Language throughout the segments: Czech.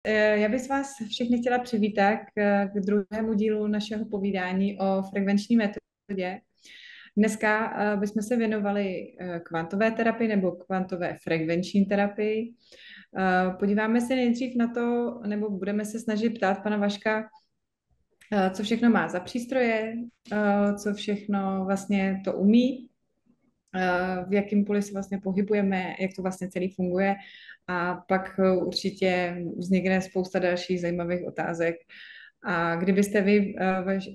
Já bych vás všechny chtěla přivítat k druhému dílu našeho povídání o frekvenční metodě. Dneska bychom se věnovali kvantové terapii nebo kvantové frekvenční terapii. Podíváme se nejdřív na to, nebo budeme se snažit ptát pana Vaška, co všechno má za přístroje, co všechno vlastně to umí, v jakém poli se vlastně pohybujeme, jak to vlastně celý funguje a pak určitě vznikne spousta dalších zajímavých otázek. A kdybyste vy,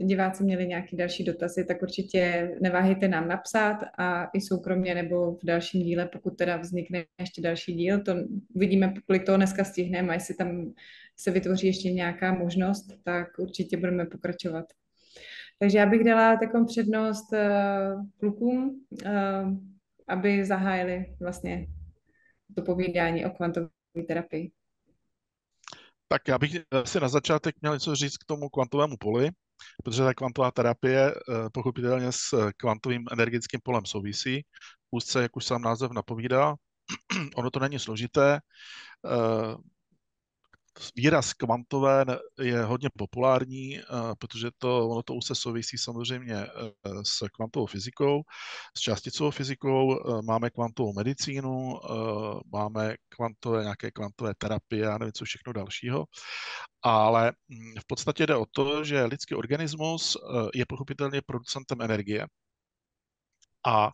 diváci, měli nějaké další dotazy, tak určitě neváhejte nám napsat a i soukromně nebo v dalším díle, pokud teda vznikne ještě další díl, to uvidíme, kolik toho dneska stihneme a jestli tam se vytvoří ještě nějaká možnost, tak určitě budeme pokračovat. Takže já bych dala takovou přednost klukům, aby zahájili vlastně to povídání o kvantové terapii. Tak já bych si na začátek měl něco říct k tomu kvantovému poli, protože ta kvantová terapie pochopitelně s kvantovým energetickým polem souvisí. Úzce, jak už sám název napovídá, ono to není složité. Výraz kvantové je hodně populární, protože ono to už se souvisí samozřejmě s kvantovou fyzikou, s částicovou fyzikou, máme kvantovou medicínu, máme nějaké kvantové terapie a nevím co všechno dalšího, ale v podstatě jde o to, že lidský organismus je pochopitelně producentem energie. A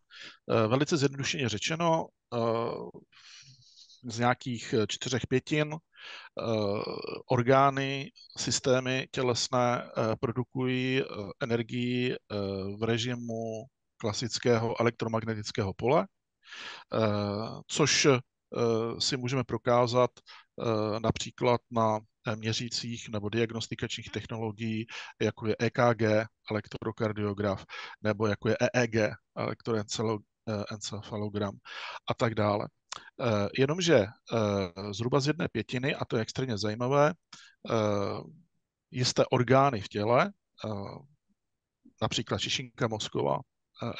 velice zjednodušeně řečeno, z nějakých 4/5 orgány, systémy tělesné produkují energii v režimu klasického elektromagnetického pole, což si můžeme prokázat například na měřících nebo diagnostikačních technologií, jako je EKG, elektrokardiograf, nebo jako je EEG, elektroencefalogram a tak dále. Jenomže zhruba z 1/5, a to je extrémně zajímavé, jisté orgány v těle, například šišinka mozková,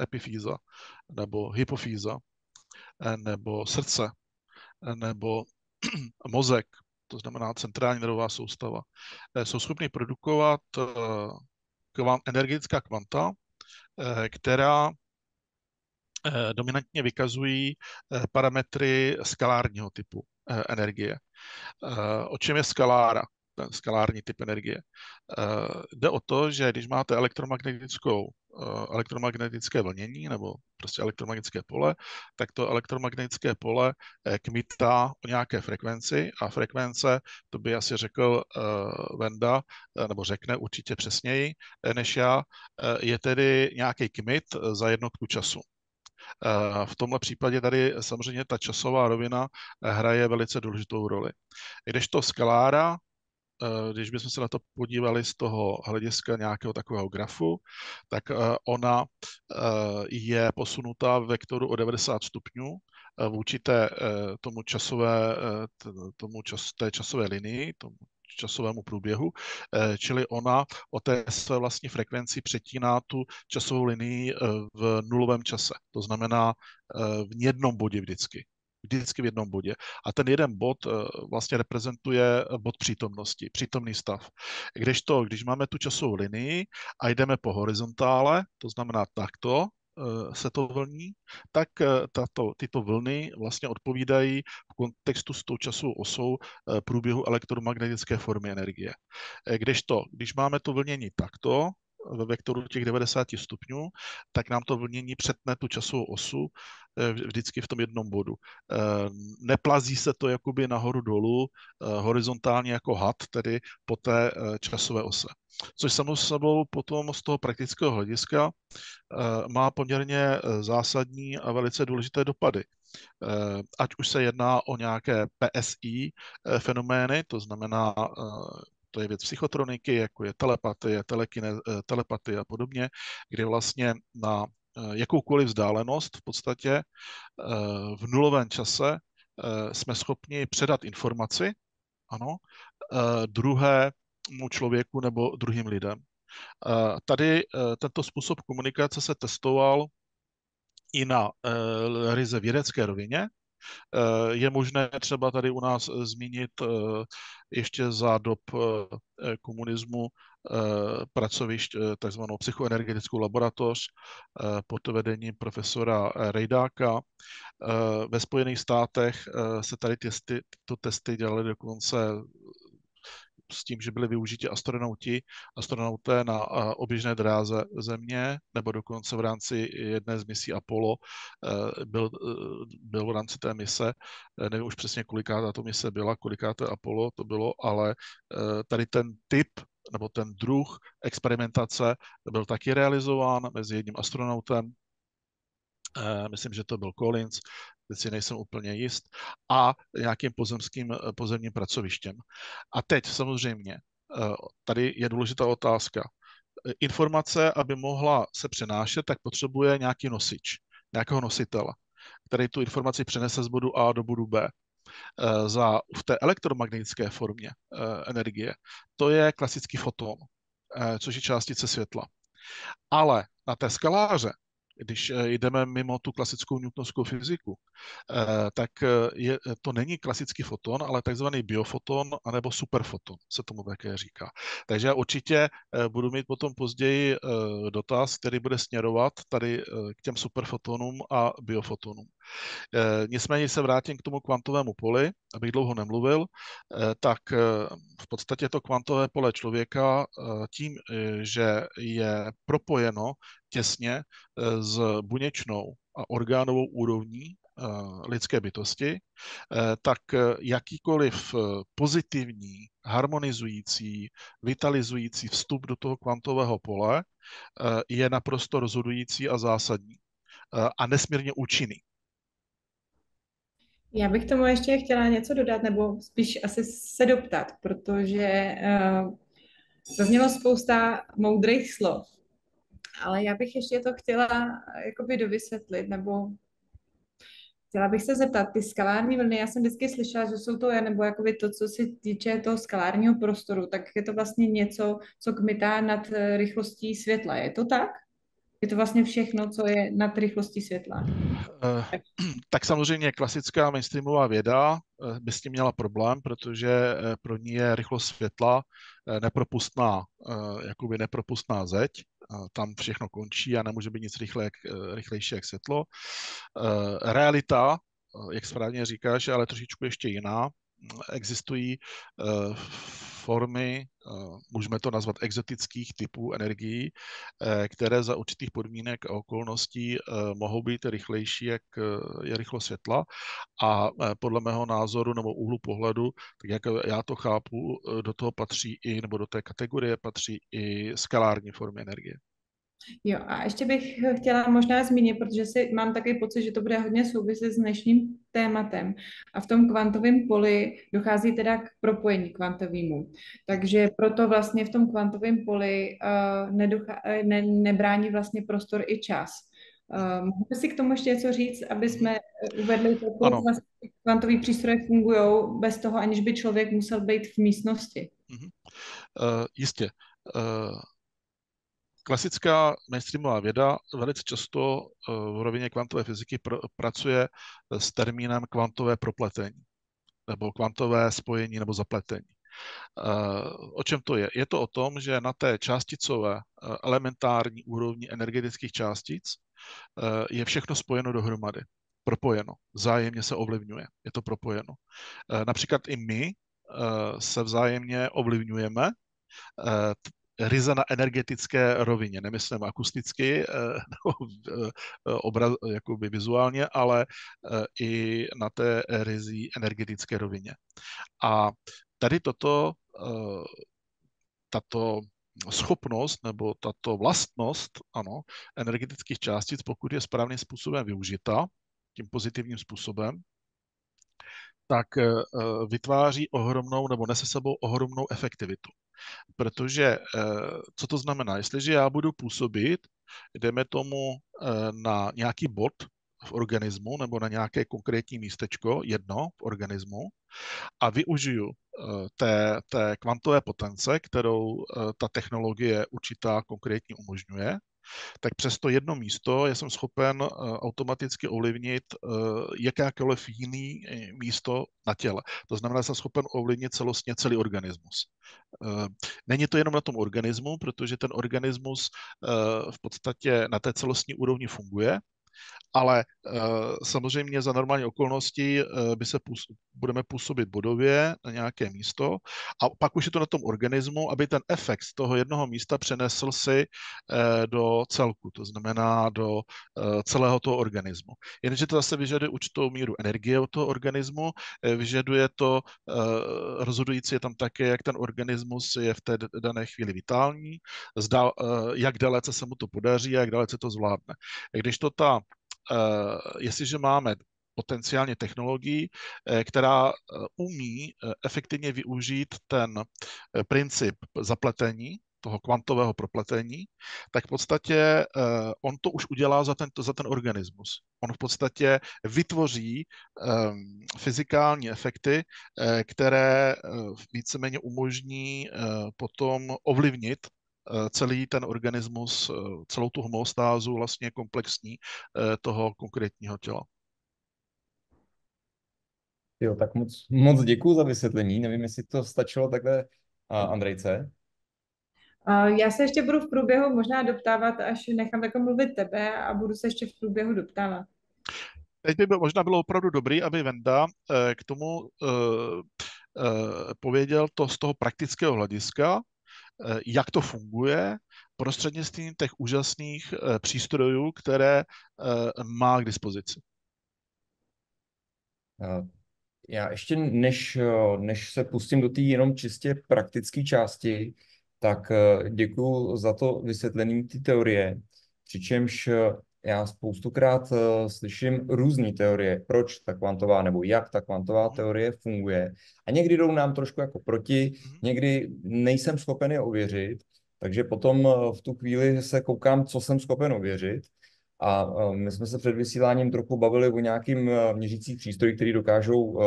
epifýza, nebo hypofýza, nebo srdce, nebo mozek, to znamená centrální nervová soustava, jsou schopny produkovat energetická kvanta, která dominantně vykazují parametry skalárního typu energie. O čem je skalára, ten skalární typ energie? Jde o to, že když máte elektromagnetické vlnění nebo prostě elektromagnetické pole, tak to elektromagnetické pole kmitá o nějaké frekvenci a frekvence, to by asi řekl Venda, nebo řekne určitě přesněji než já, je tedy nějaký kmit za jednotku času. V tomhle případě tady samozřejmě ta časová rovina hraje velice důležitou roli. Kdežto skalára, když bychom se na to podívali z toho hlediska nějakého takového grafu, tak ona je posunutá ve vektoru o 90 stupňů vůči té časové linii, tomu časovému průběhu, čili ona o té své vlastní frekvenci přetíná tu časovou linii v nulovém čase. To znamená v jednom bodě vždycky v jednom bodě. A ten jeden bod vlastně reprezentuje bod přítomnosti, přítomný stav. Když máme tu časovou linii a jdeme po horizontále, to znamená takto, se to vlní, tak tyto vlny vlastně odpovídají v kontextu s tou časovou osou průběhu elektromagnetické formy energie. Když máme to vlnění takto, ve vektoru těch 90 stupňů, tak nám to vlnění přetne tu časovou osu vždycky v tom jednom bodu. Neplazí se to jakoby nahoru dolů, horizontálně jako had, tedy po té časové ose. Což samozřejmě potom z toho praktického hlediska má poměrně zásadní a velice důležité dopady. Ať už se jedná o nějaké PSI fenomény, to znamená, to je věc psychotroniky, jako je telepatie a podobně, kdy vlastně na jakoukoliv vzdálenost v podstatě v nulovém čase jsme schopni předat informaci, ano, druhému člověku nebo druhým lidem. Tady tento způsob komunikace se testoval i na ryze vědecké rovině, Je možné třeba tady u nás zmínit ještě za dob komunismu pracovišť, takzvanou psychoenergetickou laboratoř pod vedením profesora Rejdáka. Ve Spojených státech se tady tyto testy dělaly dokonce s tím, že byli využiti astronauté na oběžné dráze Země, nebo dokonce v rámci jedné z misí Apollo byl v rámci té mise, nevím už přesně, koliká tato mise byla, kolikáté Apollo to bylo, ale tady ten typ nebo ten druh experimentace byl taky realizován mezi jedním astronautem, myslím, že to byl Collins, teď si nejsem úplně jist, a nějakým pozemním pracovištěm. A teď samozřejmě, tady je důležitá otázka. Informace, aby mohla se přenášet, tak potřebuje nějaký nosič, nějakého nositele, který tu informaci přenese z bodu A do bodu B. V té elektromagnetické formě energie, to je klasický foton, což je částice světla. Ale na té skaláře, když jdeme mimo tu klasickou newtonskou fyziku, tak to není klasický foton, ale takzvaný biofoton anebo superfoton se tomu také říká. Takže já určitě budu mít potom později dotaz, který bude směrovat tady k těm superfotonům a biofotonům. Nicméně se vrátím k tomu kvantovému poli, abych dlouho nemluvil, tak v podstatě to kvantové pole člověka tím, že je propojeno těsně s buněčnou a orgánovou úrovní lidské bytosti, tak jakýkoliv pozitivní, harmonizující, vitalizující vstup do toho kvantového pole je naprosto rozhodující a zásadní a nesmírně účinný. Já bych tomu ještě chtěla něco dodat, nebo spíš asi se doptat, protože zaznělo spousta moudrých slov, ale já bych ještě to chtěla jakoby dovysvětlit, nebo chtěla bych se zeptat, ty skalární vlny, já jsem vždycky slyšela, že jsou to, nebo jakoby to, co se týče toho skalárního prostoru, tak je to vlastně něco, co kmitá nad rychlostí světla. Je to tak? Je to vlastně všechno, co je nad rychlostí světla? Tak samozřejmě klasická mainstreamová věda by s tím měla problém, protože pro ní je rychlost světla jakoby nepropustná zeď. Tam všechno končí a nemůže být nic rychlejší jak světlo. Realita, jak správně říkáš, je ale trošičku ještě jiná. Existují formy, můžeme to nazvat exotických typů energií, které za určitých podmínek a okolností mohou být rychlejší, jak je rychlost světla. A podle mého názoru nebo úhlu pohledu, tak jak já to chápu, do toho patří nebo do té kategorie patří i skalární formy energie. Jo, a ještě bych chtěla možná zmínit, protože mám takový pocit, že to bude hodně souviset s dnešním tématem. A v tom kvantovém poli dochází teda k propojení kvantovému. Takže proto vlastně v tom kvantovém poli nebrání vlastně prostor i čas. Můžete si k tomu ještě něco říct, aby jsme uvedli to, jak vlastně kvantový přístroje fungují bez toho, aniž by člověk musel být v místnosti? Jistě. Klasická mainstreamová věda velice často v rovině kvantové fyziky pracuje s termínem kvantové propletení nebo kvantové spojení nebo zapletení. O čem to je? Je to o tom, že na té částicové elementární úrovni energetických částic je všechno spojeno dohromady, propojeno, vzájemně se ovlivňuje, je to propojeno. Například i my se vzájemně ovlivňujeme, ryze na energetické rovině, nemyslím akusticky, jakoby vizuálně, ale i na té ryzí energetické rovině. A tady tato schopnost nebo tato vlastnost, ano, energetických částic, pokud je správným způsobem využita, tím pozitivním způsobem, tak vytváří ohromnou nebo nese sebou ohromnou efektivitu. Protože co to znamená? Jestliže já budu působit, jdeme tomu na nějaký bod v organismu nebo na nějaké konkrétní místečko, jedno v organismu, a využiju té kvantové potence, kterou ta technologie určitá konkrétně umožňuje, tak přes to jedno místo jsem schopen automaticky ovlivnit jakékoliv jiný místo na těle. To znamená, že jsem schopen ovlivnit celostně celý organismus. Není to jenom na tom organismu, protože ten organismus v podstatě na té celostní úrovni funguje, ale samozřejmě za normální okolnosti budeme působit bodově na nějaké místo a pak už je to na tom organismu, aby ten efekt z toho jednoho místa přenesl si do celku, to znamená do celého toho organismu. Jenže to zase vyžaduje určitou míru energie od toho organismu, vyžaduje to, rozhodující je tam také, jak ten organismus je v té dané chvíli vitální, jak dalece se mu to podaří a jak dalece to zvládne. Když to jestliže máme potenciálně technologii, která umí efektivně využít ten princip zapletení, toho kvantového propletení, tak v podstatě on to už udělá za ten organismus. On v podstatě vytvoří fyzikální efekty, které víceméně umožní potom ovlivnit celý ten organismus, celou tu homostázu vlastně komplexní toho konkrétního těla. Jo, tak moc děkuju za vysvětlení. Nevím, jestli to stačilo takhle, Andrejce. Já se ještě budu v průběhu možná doptávat, až nechám jako mluvit tebe a budu se ještě v průběhu doptávat. Teď by možná bylo opravdu dobrý, aby Venda k tomu pověděl to z toho praktického hlediska, jak to funguje prostřednictvím těch úžasných přístrojů, které má k dispozici. Já ještě než se pustím do té jenom čistě praktické části, tak děkuju za to vysvětlení té teorie, přičemž já spoustukrát slyším různé teorie, proč ta kvantová nebo jak ta kvantová teorie funguje. A někdy jdou nám trošku jako proti, někdy nejsem schopen je ověřit, takže potom v tu chvíli se koukám, co jsem schopen ověřit. A my jsme se před vysíláním trochu bavili o nějakým měřících přístrojích, který dokážou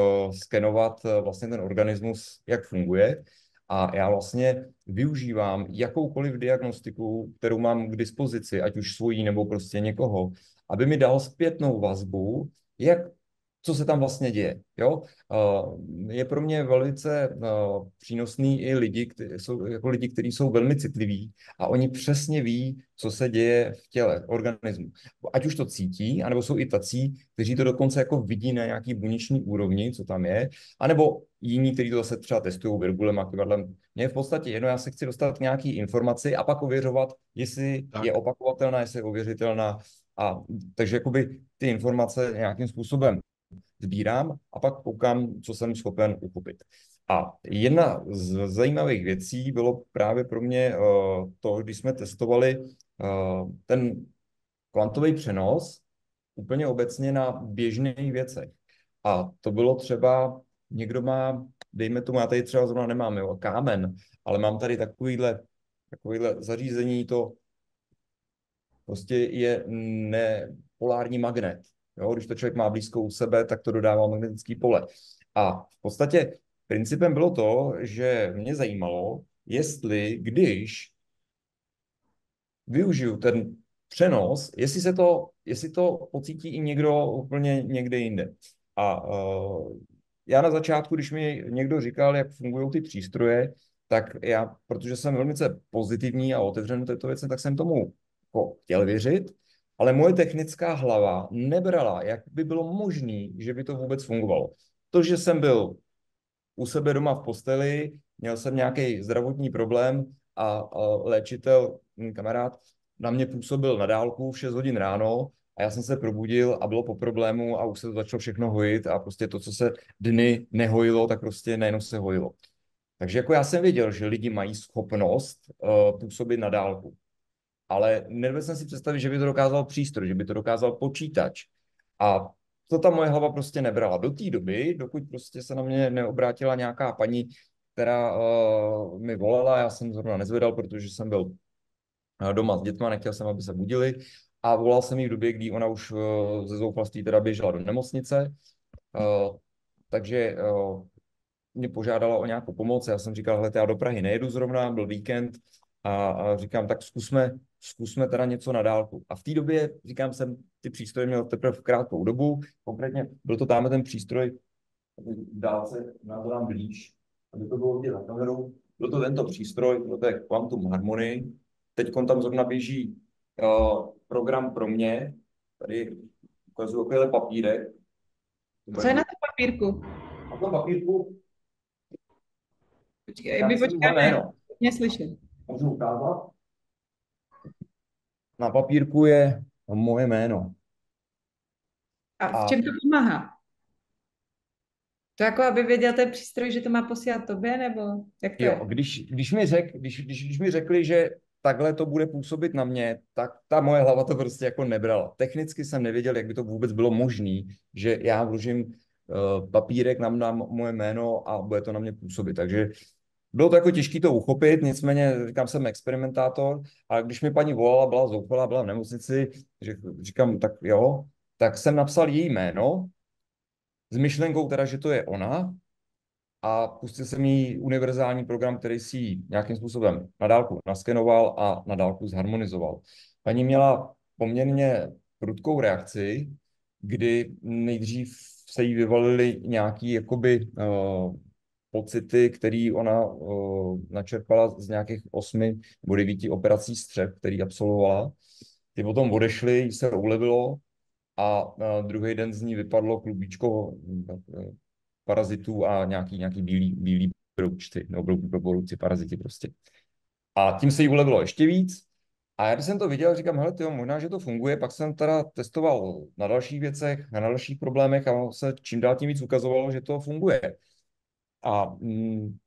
skenovat vlastně ten organismus, jak funguje. A já vlastně využívám jakoukoliv diagnostiku, kterou mám k dispozici, ať už svojí nebo prostě někoho, aby mi dal zpětnou vazbu, co se tam vlastně děje. Jo? Je pro mě velice přínosný i lidi, kteří jsou velmi citliví a oni přesně ví, co se děje v těle, organismu. Ať už to cítí, anebo jsou i tací, kteří to dokonce jako vidí na nějaký buněční úrovni, co tam je, anebo jiní, kteří to zase třeba testují virgulem a kyvadlem. Mně je v podstatě jedno, já se chci dostat k nějaký informaci a pak ověřovat, jestli je opakovatelná, jestli je ověřitelná. Takže jakoby ty informace nějakým způsobem sbírám a pak koukám, co jsem schopen uchopit. A jedna z zajímavých věcí bylo právě pro mě to, když jsme testovali ten kvantový přenos úplně obecně na běžných věcech. A to bylo třeba, někdo má, dejme tomu, já tady třeba zrovna nemám, jo, kámen, ale mám tady takovýhle zařízení, to prostě je nepolární magnet. Jo, když to člověk má blízko u sebe, tak to dodává magnetické pole. A v podstatě principem bylo to, že mě zajímalo, když využiju ten přenos, jestli to pocítí i někdo úplně někde jinde. A já na začátku, když mi někdo říkal, jak fungují ty přístroje, tak já, protože jsem velmi pozitivní a otevřený této věci, tak jsem tomu chtěl věřit, ale moje technická hlava nebrala, jak by bylo možné, že by to vůbec fungovalo. To, že jsem byl u sebe doma v posteli, měl jsem nějaký zdravotní problém a léčitel, kamarád, na mě působil na dálku v 6 hodin ráno a já jsem se probudil a bylo po problému a už se to začalo všechno hojit a prostě to, co se dny nehojilo, tak prostě najednou se hojilo. Takže jako já jsem věděl, že lidi mají schopnost působit na dálku. Ale nedovedl jsem si představit, že by to dokázal přístroj, že by to dokázal počítač. A to ta moje hlava prostě nebrala. Do té doby, dokud prostě se na mě neobrátila nějaká paní, která mi volala, já jsem zrovna nezvedal, protože jsem byl doma s dětma, nechtěl jsem, aby se budili. A volal jsem jí v době, kdy ona už ze zoufalství teda běžela do nemocnice. Takže mě požádala o nějakou pomoc. Já jsem říkal, hele, já do Prahy nejedu zrovna, byl víkend, a říkám, tak zkusme teda něco na dálku. A v té době, říkám, jsem ty přístroje měl teprve v krátkou dobu, konkrétně byl to tam ten přístroj v dálce, na to dám blíž, aby to bylo vidět na kameru. Byl to tento přístroj, to je Quantum Harmony. Teď tam zrovna běží program pro mě, tady ukazuju takovýhle papírek. Co je na tom papírku? Na tom papírku Počkej, my počkáme, mě slyším. můžu ukázat. Na papírku je moje jméno. A v čem to pomáhá? To jako, aby věděl ten přístroj, že to má posílat tobě, nebo jak to je? Když mi řekli, že takhle to bude působit na mě, tak ta moje hlava to prostě jako nebrala. Technicky jsem nevěděl, jak by to vůbec bylo možné, že já vložím papírek, nám moje jméno a bude to na mě působit. Takže bylo to jako těžké to uchopit, nicméně říkám, jsem experimentátor a když mi paní volala, byla zoufalá, byla v nemocnici, říkám, tak jo, tak jsem napsal její jméno s myšlenkou teda, že to je ona a pustil jsem jí univerzální program, který si ji nějakým způsobem na dálku naskenoval a na dálku zharmonizoval. Paní měla poměrně prudkou reakci, kdy nejdřív se jí vyvalily nějaký jakoby pocity, které ona načerpala z nějakých 8 nebo 9 operací střev, který absolvovala. Ty potom odešly, jí se ulevilo a druhý den z ní vypadlo klubíčko parazitů a nějaký bílý broučci, nebo brouci paraziti prostě. A tím se jí ulevilo ještě víc. A já když jsem to viděl, říkám, hele, tyjo, možná, že to funguje, pak jsem teda testoval na dalších věcech, na dalších problémech a se čím dál tím víc ukazovalo, že to funguje. A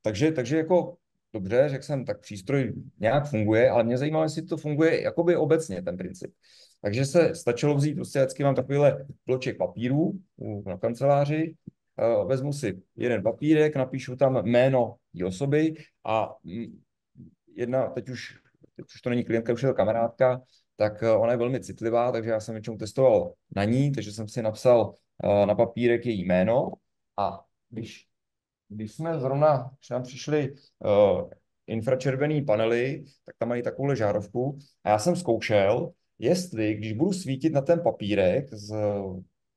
takže jako dobře, řekl jsem, tak přístroj nějak funguje, ale mě zajímalo, jestli to funguje jakoby obecně, ten princip. Takže se stačilo vzít, prostě vždycky mám takovýhle bloček papírů na kanceláři, vezmu si jeden papírek, napíšu tam jméno té osoby a teď už to není klientka, už je to kamarádka, tak ona je velmi citlivá, takže já jsem většinou testoval na ní, takže jsem si napsal na papírek její jméno a když nám přišly infračervený panely, tak tam mají takovouhle žárovku a já jsem zkoušel, jestli, když budu svítit na ten papírek z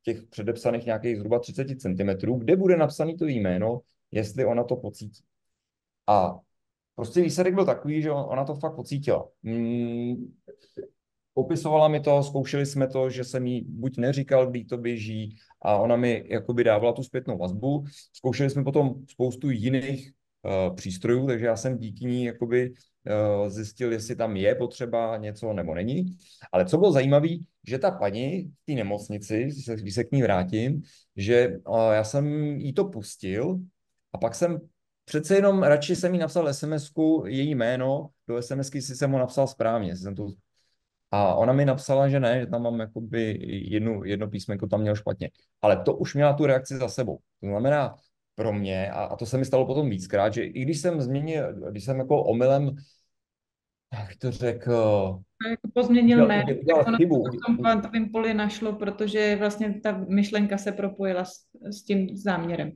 těch předepsaných nějakých zhruba 30 cm, kde bude napsané to jméno, jestli ona to pocítí. A prostě výsledek byl takový, že ona to fakt pocítila. Popisovala mi to, zkoušeli jsme to, že jsem jí buď neříkal, kdy to běží, a ona mi jakoby dávala tu zpětnou vazbu. Zkoušeli jsme potom spoustu jiných přístrojů, takže já jsem díky ní jakoby zjistil, jestli tam je potřeba něco nebo není. Ale co bylo zajímavé, že ta paní v té nemocnici, když se k ní vrátím, že já jsem jí to pustil a pak jsem přece jenom radši jsem jí napsal SMS-ku, její jméno, do SMS-ky si jsem ho napsal správně. A ona mi napsala, že ne, že tam mám jakoby jedno písmenko tam měl špatně. Ale to už měla tu reakci za sebou. To znamená pro mě, a to se mi stalo potom víckrát, že i když jsem jako omylem, jak to řekl, jako pozměnil jméno, udělal chybu. v tom kvantovém poli našlo, protože vlastně ta myšlenka se propojila s tím záměrem.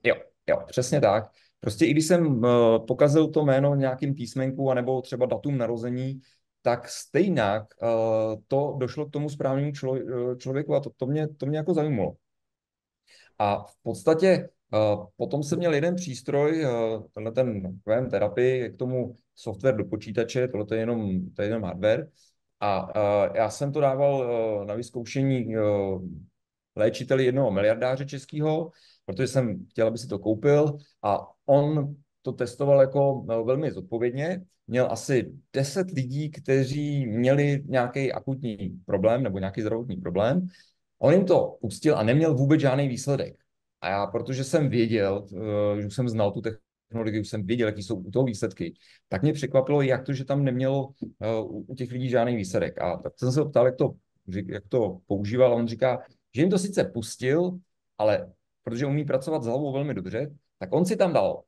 Jo, přesně tak. Prostě i když jsem pokazil to jméno nějakým písmenku, anebo třeba datum narození, tak stejně to došlo k tomu správnému člověku a to mě jako zajímalo. A v podstatě potom jsem měl jeden přístroj, tenhle ten QM terapii, k tomu software do počítače, tohle je jenom hardware. A já jsem to dával na vyzkoušení léčiteli jednoho miliardáře českého, protože jsem chtěl, aby si to koupil a on to testoval jako velmi zodpovědně. Měl asi 10 lidí, kteří měli nějaký akutní problém nebo nějaký zdravotní problém. On jim to pustil a neměl vůbec žádný výsledek. A já, protože jsem věděl, že jsem znal tu technologii, už jsem věděl, jaký jsou u toho výsledky, tak mě překvapilo, jak to, že tam nemělo u těch lidí žádný výsledek. A tak jsem se ho ptal, jak to používal, a on říká, že jim to sice pustil, ale protože umí pracovat s hlavou velmi dobře, tak on si tam dal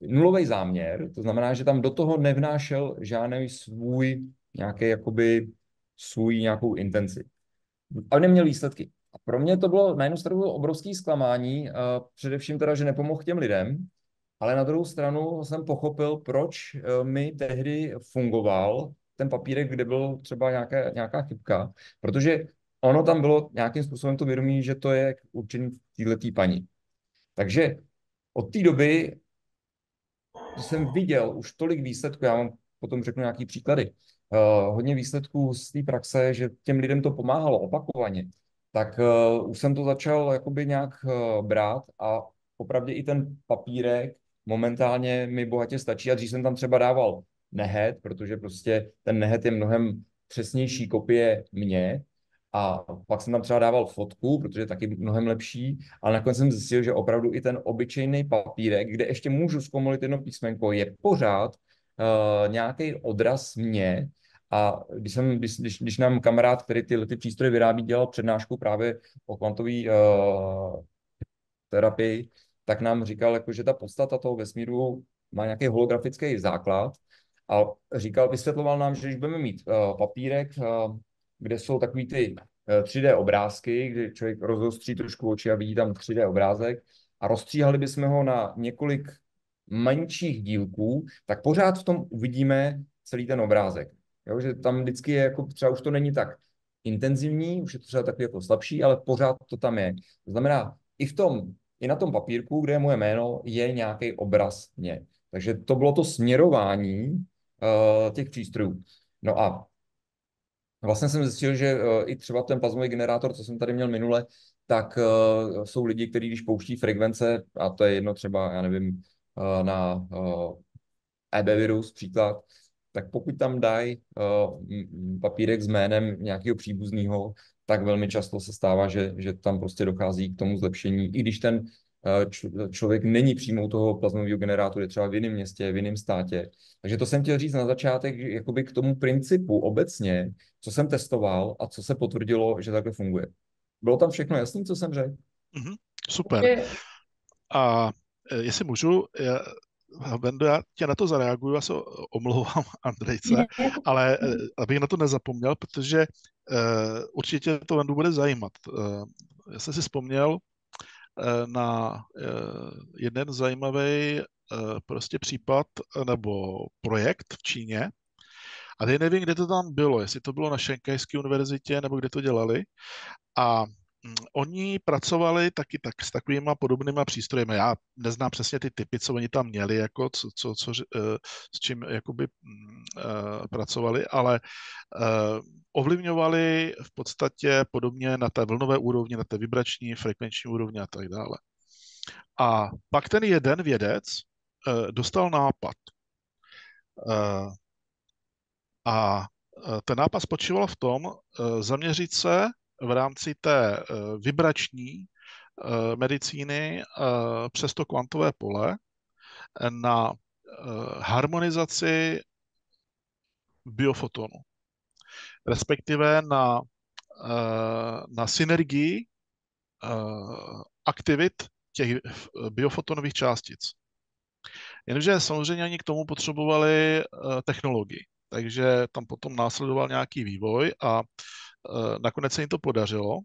nulový záměr, to znamená, že tam do toho nevnášel žádný svůj nějakou intenci. A neměl výsledky. A pro mě to bylo na jednu stranu obrovský zklamání, především teda, že nepomohl těm lidem, Ale na druhou stranu jsem pochopil, proč mi tehdy fungoval ten papírek, kde byl třeba nějaká chybka, protože ono tam bylo nějakým způsobem to vědomí, že to je určený této paní. Takže od té doby jsem viděl už tolik výsledků, já vám potom řeknu nějaký příklady, hodně výsledků z té praxe, že těm lidem to pomáhalo opakovaně, tak už jsem to začal jakoby nějak brát a opravdu i ten papírek momentálně mi bohatě stačí a dřív jsem tam třeba dával nehet, protože prostě ten nehet je mnohem přesnější kopie mě, a pak jsem tam třeba dával fotku, protože je taky mnohem lepší, ale nakonec jsem zjistil, že opravdu i ten obyčejný papírek, kde ještě můžu zkomolit jedno písmenko, je pořád nějaký odraz mě. A když nám kamarád, který ty přístroje vyrábí, dělal přednášku právě o kvantové terapii, tak nám říkal, jako, že ta podstata toho vesmíru má nějaký holografický základ a vysvětloval nám, že když budeme mít papírek, kde jsou takový ty 3D obrázky, kdy člověk rozostří trošku oči a vidí tam 3D obrázek a rozstříhali bychom ho na několik menších dílků, tak pořád v tom uvidíme celý ten obrázek. Jo, že tam vždycky je, jako třeba už to není tak intenzivní, už je to třeba takový jako slabší, ale pořád to tam je. To znamená, i na tom papírku, kde je moje jméno, je nějaký obraz mě. Takže to bylo to směrování těch přístrojů. No a vlastně jsem zjistil, že i třeba ten plazmový generátor, co jsem tady měl minule, tak jsou lidi, kteří když pouští frekvence, a to je jedno třeba, já nevím, na EB-virus příklad, tak pokud tam dají papírek s jménem nějakého příbuzného, tak velmi často se stává, že tam prostě dochází k tomu zlepšení, i když ten člověk není přímo u toho plazmového generátoru, je třeba v jiném městě, v jiném státě. Takže to jsem chtěl říct na začátek, že jakoby k tomu principu obecně, co jsem testoval a co se potvrdilo, že takhle funguje. Bylo tam všechno jasné, co jsem řekl? Super. A jestli můžu, Vendo, já tě na to zareaguju, já se omlouvám Andrejce, ale abych na to nezapomněl, protože určitě to Vendu bude zajímat. Já jsem si vzpomněl na jeden zajímavý prostě případ nebo projekt v Číně, a teď nevím, kde to tam bylo, jestli to bylo na Šanghajské univerzitě, nebo kde to dělali. A oni pracovali taky tak s takovýma podobnýma přístrojemi. Já neznám přesně ty typy, co oni tam měli, jako s čím jakoby pracovali, ale ovlivňovali v podstatě podobně na té vlnové úrovni, na té vibrační, frekvenční úrovni a tak dále. A pak ten jeden vědec dostal nápad. A ten nápad spočíval v tom zaměřit se v rámci té vibrační medicíny přes to kvantové pole na harmonizaci biofotonu, respektive na synergii aktivit těch biofotonových částic. Jenže samozřejmě ani k tomu potřebovali technologii. Takže tam potom následoval nějaký vývoj a nakonec se jim to podařilo.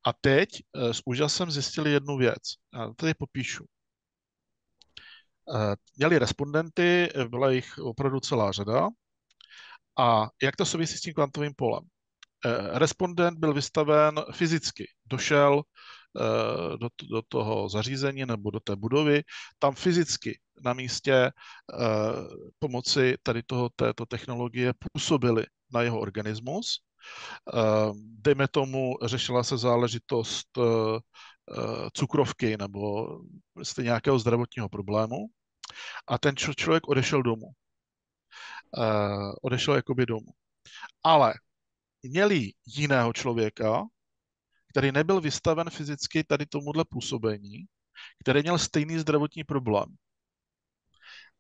A teď s úžasem zjistili jednu věc. Já tady popíšu. Měli respondenty, byla jich opravdu celá řada. A jak to souvisí s tím kvantovým polem? Respondent byl vystaven fyzicky. Došel do toho zařízení nebo do té budovy, tam fyzicky na místě pomocí tady této technologie působili na jeho organismus. Dejme tomu, řešila se záležitost cukrovky nebo prostě nějakého zdravotního problému a ten člověk odešel domů. Odešel jakoby domů. Ale měli jiného člověka, který nebyl vystaven fyzicky tady tomuhle působení, který měl stejný zdravotní problém.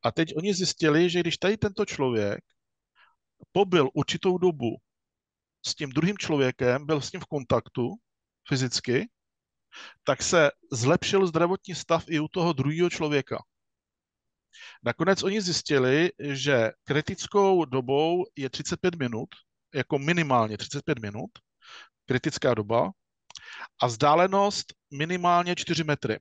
A teď oni zjistili, že když tady tento člověk pobyl určitou dobu s tím druhým člověkem, byl s ním v kontaktu fyzicky, tak se zlepšil zdravotní stav i u toho druhého člověka. Nakonec oni zjistili, že kritickou dobou je 35 minut, jako minimálně 35 minut, kritická doba, a vzdálenost minimálně 4 metry.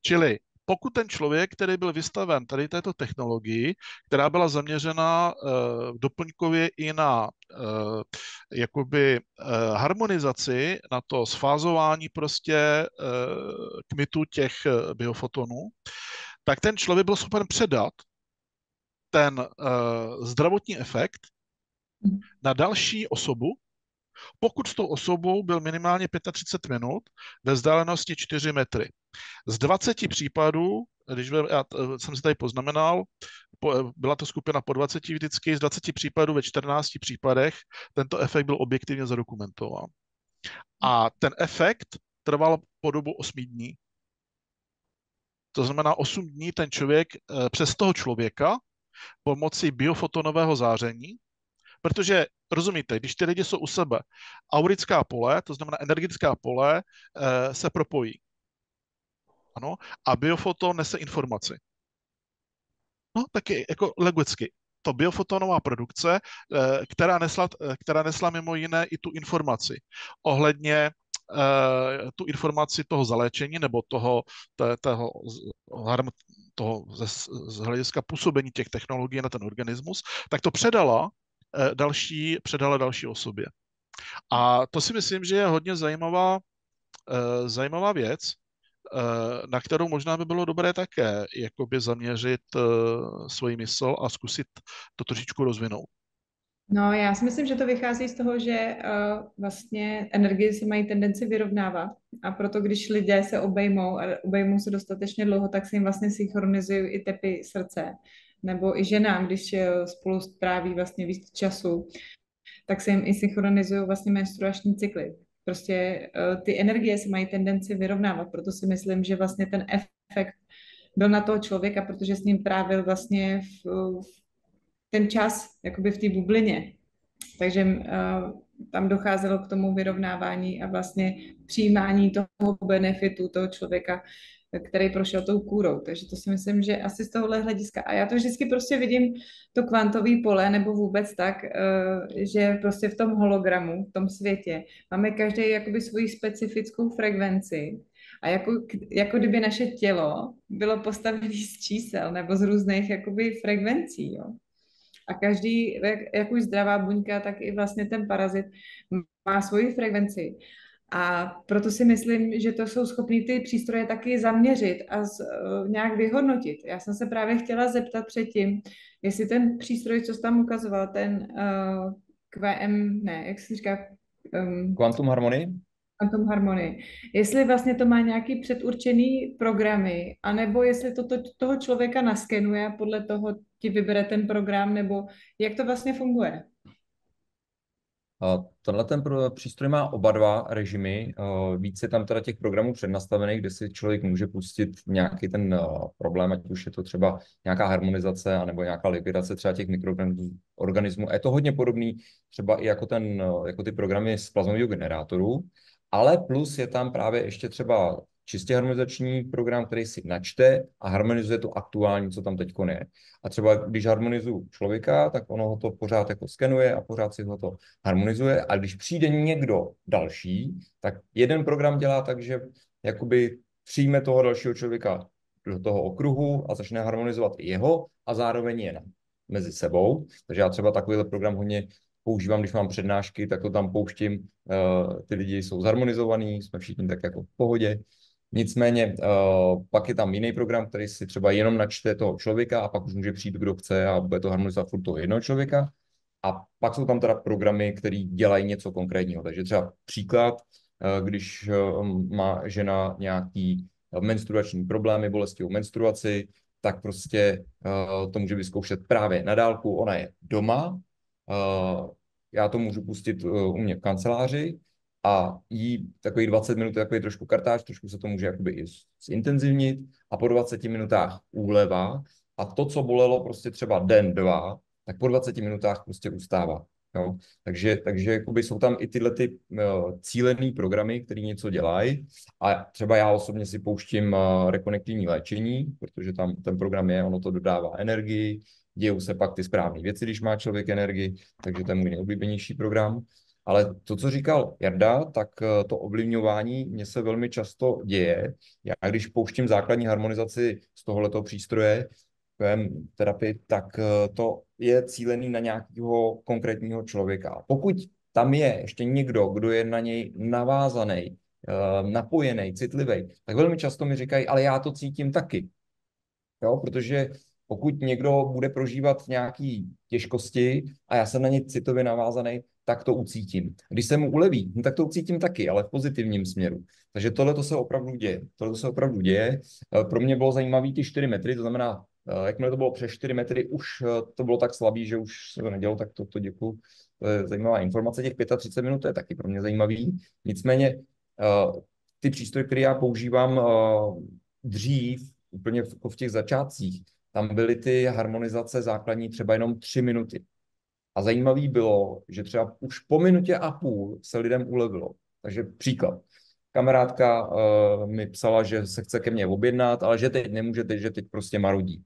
Čili pokud ten člověk, který byl vystaven tady této technologii, která byla zaměřena doplňkově i na jakoby harmonizaci, na to sfázování prostě kmitu těch biofotonů, tak ten člověk byl schopen předat ten zdravotní efekt na další osobu, pokud s tou osobou byl minimálně 35 minut ve vzdálenosti 4 metry. Z 20 případů, já jsem si tady poznamenal, byla to skupina po 20 vždycky, z 20 případů ve 14 případech tento efekt byl objektivně zadokumentován. A ten efekt trval po dobu 8 dní. To znamená 8 dní ten člověk přes toho člověka pomocí biofotonového záření, protože rozumíte, když ty lidi jsou u sebe, aurická pole, to znamená energetická pole, se propojí. Ano, a biofoton nese informaci. No, taky jako logicky. To biofotonová produkce, která nesla mimo jiné i tu informaci ohledně tu informaci toho zaléčení nebo toho z hlediska působení těch technologií na ten organismus, tak to předala další osobě. A to si myslím, že je hodně zajímavá věc, na kterou možná by bylo dobré také jakoby zaměřit svoji mysl a zkusit to trošičku rozvinout. No, já si myslím, že to vychází z toho, že vlastně energie se mají tendenci vyrovnávat a proto, když lidé se obejmou a obejmou se dostatečně dlouho, tak se jim vlastně synchronizují i tepy srdce. Nebo i ženám, když spolu stráví vlastně víc času, tak se jim i synchronizují vlastně menstruační cykly. Prostě ty energie se mají tendenci vyrovnávat, proto si myslím, že vlastně ten efekt byl na toho člověka, protože s ním trávil vlastně v ten čas jakoby v té bublině. Takže tam docházelo k tomu vyrovnávání a vlastně přijímání toho benefitu toho člověka, který prošel tou kůrou. Takže to si myslím, že asi z tohohle hlediska. A já to vždycky prostě vidím, to kvantové pole, nebo vůbec tak, že prostě v tom hologramu, v tom světě, máme každý jakoby svoji specifickou frekvenci. A jako kdyby naše tělo bylo postavené z čísel nebo z různých jakoby frekvencí, jo. A každý, jak už zdravá buňka, tak i vlastně ten parazit má svoji frekvenci. A proto si myslím, že to jsou schopný ty přístroje taky zaměřit a nějak vyhodnotit. Já jsem se právě chtěla zeptat předtím, jestli ten přístroj, co jsi tam ukazoval, ten QM, ne, jak se říká? Quantum Harmony? Quantum Harmony. Jestli vlastně to má nějaký předurčený programy, anebo jestli to toho člověka naskenuje a podle toho ti vybere ten program, nebo jak to vlastně funguje? Tenhle ten přístroj má oba dva režimy. Více tam teda těch programů přednastavených, kde si člověk může pustit nějaký ten problém, ať už je to třeba nějaká harmonizace, anebo nějaká likvidace třeba těch mikroorganismů. Je to hodně podobný třeba i jako ty programy z plazmového generátoru, ale plus je tam právě ještě třeba čistě harmonizační program, který si načte a harmonizuje to aktuální, co tam teď je. A třeba když harmonizuju člověka, tak ono ho to pořád jako skenuje a pořád si ho to harmonizuje. A když přijde někdo další, tak jeden program dělá tak, že jakoby přijme toho dalšího člověka do toho okruhu a začne harmonizovat i jeho a zároveň je mezi sebou. Takže já třeba takovýhle program hodně používám, když mám přednášky, tak to tam pouštím. Ty lidi jsou zharmonizovaní, jsme všichni tak jako v pohodě. Nicméně pak je tam jiný program, který si třeba jenom načte toho člověka a pak už může přijít, kdo chce a bude to harmonizovat furt toho jednoho člověka. A pak jsou tam teda programy, které dělají něco konkrétního. Takže třeba příklad, když má žena nějaký menstruační problémy, bolesti o menstruaci, tak prostě to může vyzkoušet právě na dálku. Ona je doma, já to můžu pustit u mě v kanceláři, a jí takových 20 minut je takový trošku kartáč, trošku se to může jakoby i zintenzivnit a po 20 minutách úleva a to, co bolelo prostě třeba den, dva, tak po 20 minutách prostě ustává. Jo? Takže jakoby jsou tam i tyhle ty cílený programy, které něco dělají a třeba já osobně si pouštím rekonektivní léčení, protože tam ten program je, ono to dodává energii, dějou se pak ty správné věci, když má člověk energii, takže to je můj nejoblíbenější program. Ale to, co říkal Jarda, tak to ovlivňování mně se velmi často děje. Já když pouštím základní harmonizaci z tohoto přístroje, terapii, tak to je cílený na nějakého konkrétního člověka. A pokud tam je ještě někdo, kdo je na něj navázaný, napojený, citlivý, tak velmi často mi říkají, ale já to cítím taky. Jo? Protože pokud někdo bude prožívat nějaké těžkosti a já jsem na ně citově navázaný, tak to ucítím. Když se mu uleví, no tak to ucítím taky, ale v pozitivním směru. Takže tohle to se opravdu děje. Tohle se opravdu děje. Pro mě bylo zajímavé ty 4 metry, to znamená, jakmile to bylo přes 4 metry, už to bylo tak slabý, že už se to nedělo, tak to děkuju. To je zajímavá informace. Těch 35 minut to je taky pro mě zajímavý. Nicméně ty přístroje, které já používám dřív, úplně v těch začátcích, tam byly ty harmonizace základní třeba jenom 3 minuty. A zajímavý bylo, že třeba už po minutě a půl se lidem ulevilo. Takže příklad. Kamarádka mi psala, že se chce ke mně objednat, ale že teď nemůže, že teď prostě marodí.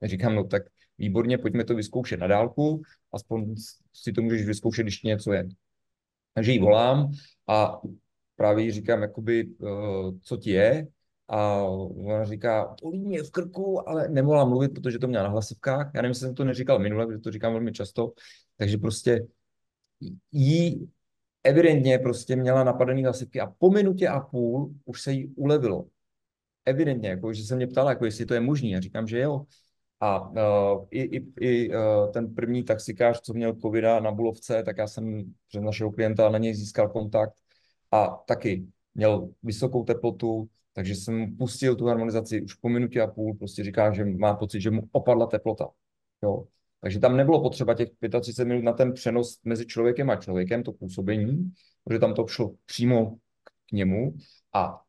Já říkám, no tak výborně, pojďme to vyzkoušet na dálku, aspoň si to můžeš vyzkoušet, když ti něco je. Takže jí volám a právě jí říkám, jakoby, co ti je. A ona říká, bolí mě v krku, ale nemohla mluvit, protože to měla na hlasivkách. Já nevím, jestli jsem to neříkal minule, protože to říkám velmi často. Takže prostě jí evidentně prostě měla napadený hlasivky a po minutě a půl už se jí ulevilo. Evidentně, jako, že se mě ptala, jako, jestli to je možné. Já říkám, že jo. A ten první taxikář, co měl covida na Bulovce, tak já jsem přes našeho klienta na něj získal kontakt a taky měl vysokou teplotu, takže jsem mu pustil tu harmonizaci už po minutě a půl, prostě říká, že má pocit, že mu opadla teplota. Jo. Takže tam nebylo potřeba těch 35 minut na ten přenos mezi člověkem a člověkem, to působení, protože tam to šlo přímo k němu. A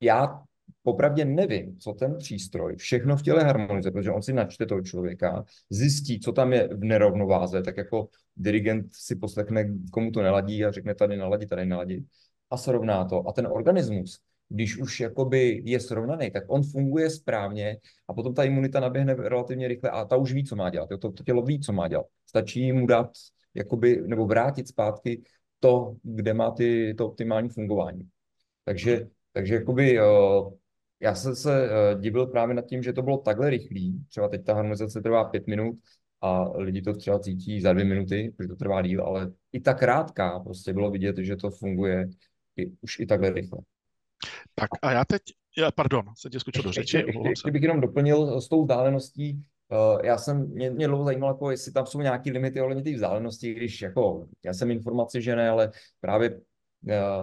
já popravdě nevím, co ten přístroj všechno v těle harmonizuje, protože on si načte toho člověka, zjistí, co tam je v nerovnováze, tak jako dirigent si poslechne, komu to neladí a řekne tady neladí a srovná to. A ten organismus, když už jakoby je srovnaný, tak on funguje správně a potom ta imunita naběhne relativně rychle a ta už ví, co má dělat. To tělo ví, co má dělat. Stačí mu dát jakoby, nebo vrátit zpátky to, kde má to optimální fungování. Takže jakoby, já jsem se divil právě nad tím, že to bylo takhle rychlý. Třeba teď ta harmonizace trvá 5 minut a lidi to třeba cítí za 2 minuty, protože to trvá díl, ale i ta krátká prostě bylo vidět, že to funguje už i takhle rychle. Tak a pardon, jsem tě skočil do řeči. Ještě bych jenom doplnil s tou vzdáleností. Mě dlouho zajímalo, jako jestli tam jsou nějaké limity ohledně té vzdálenosti, když jako, já jsem informaci, že ne, ale právě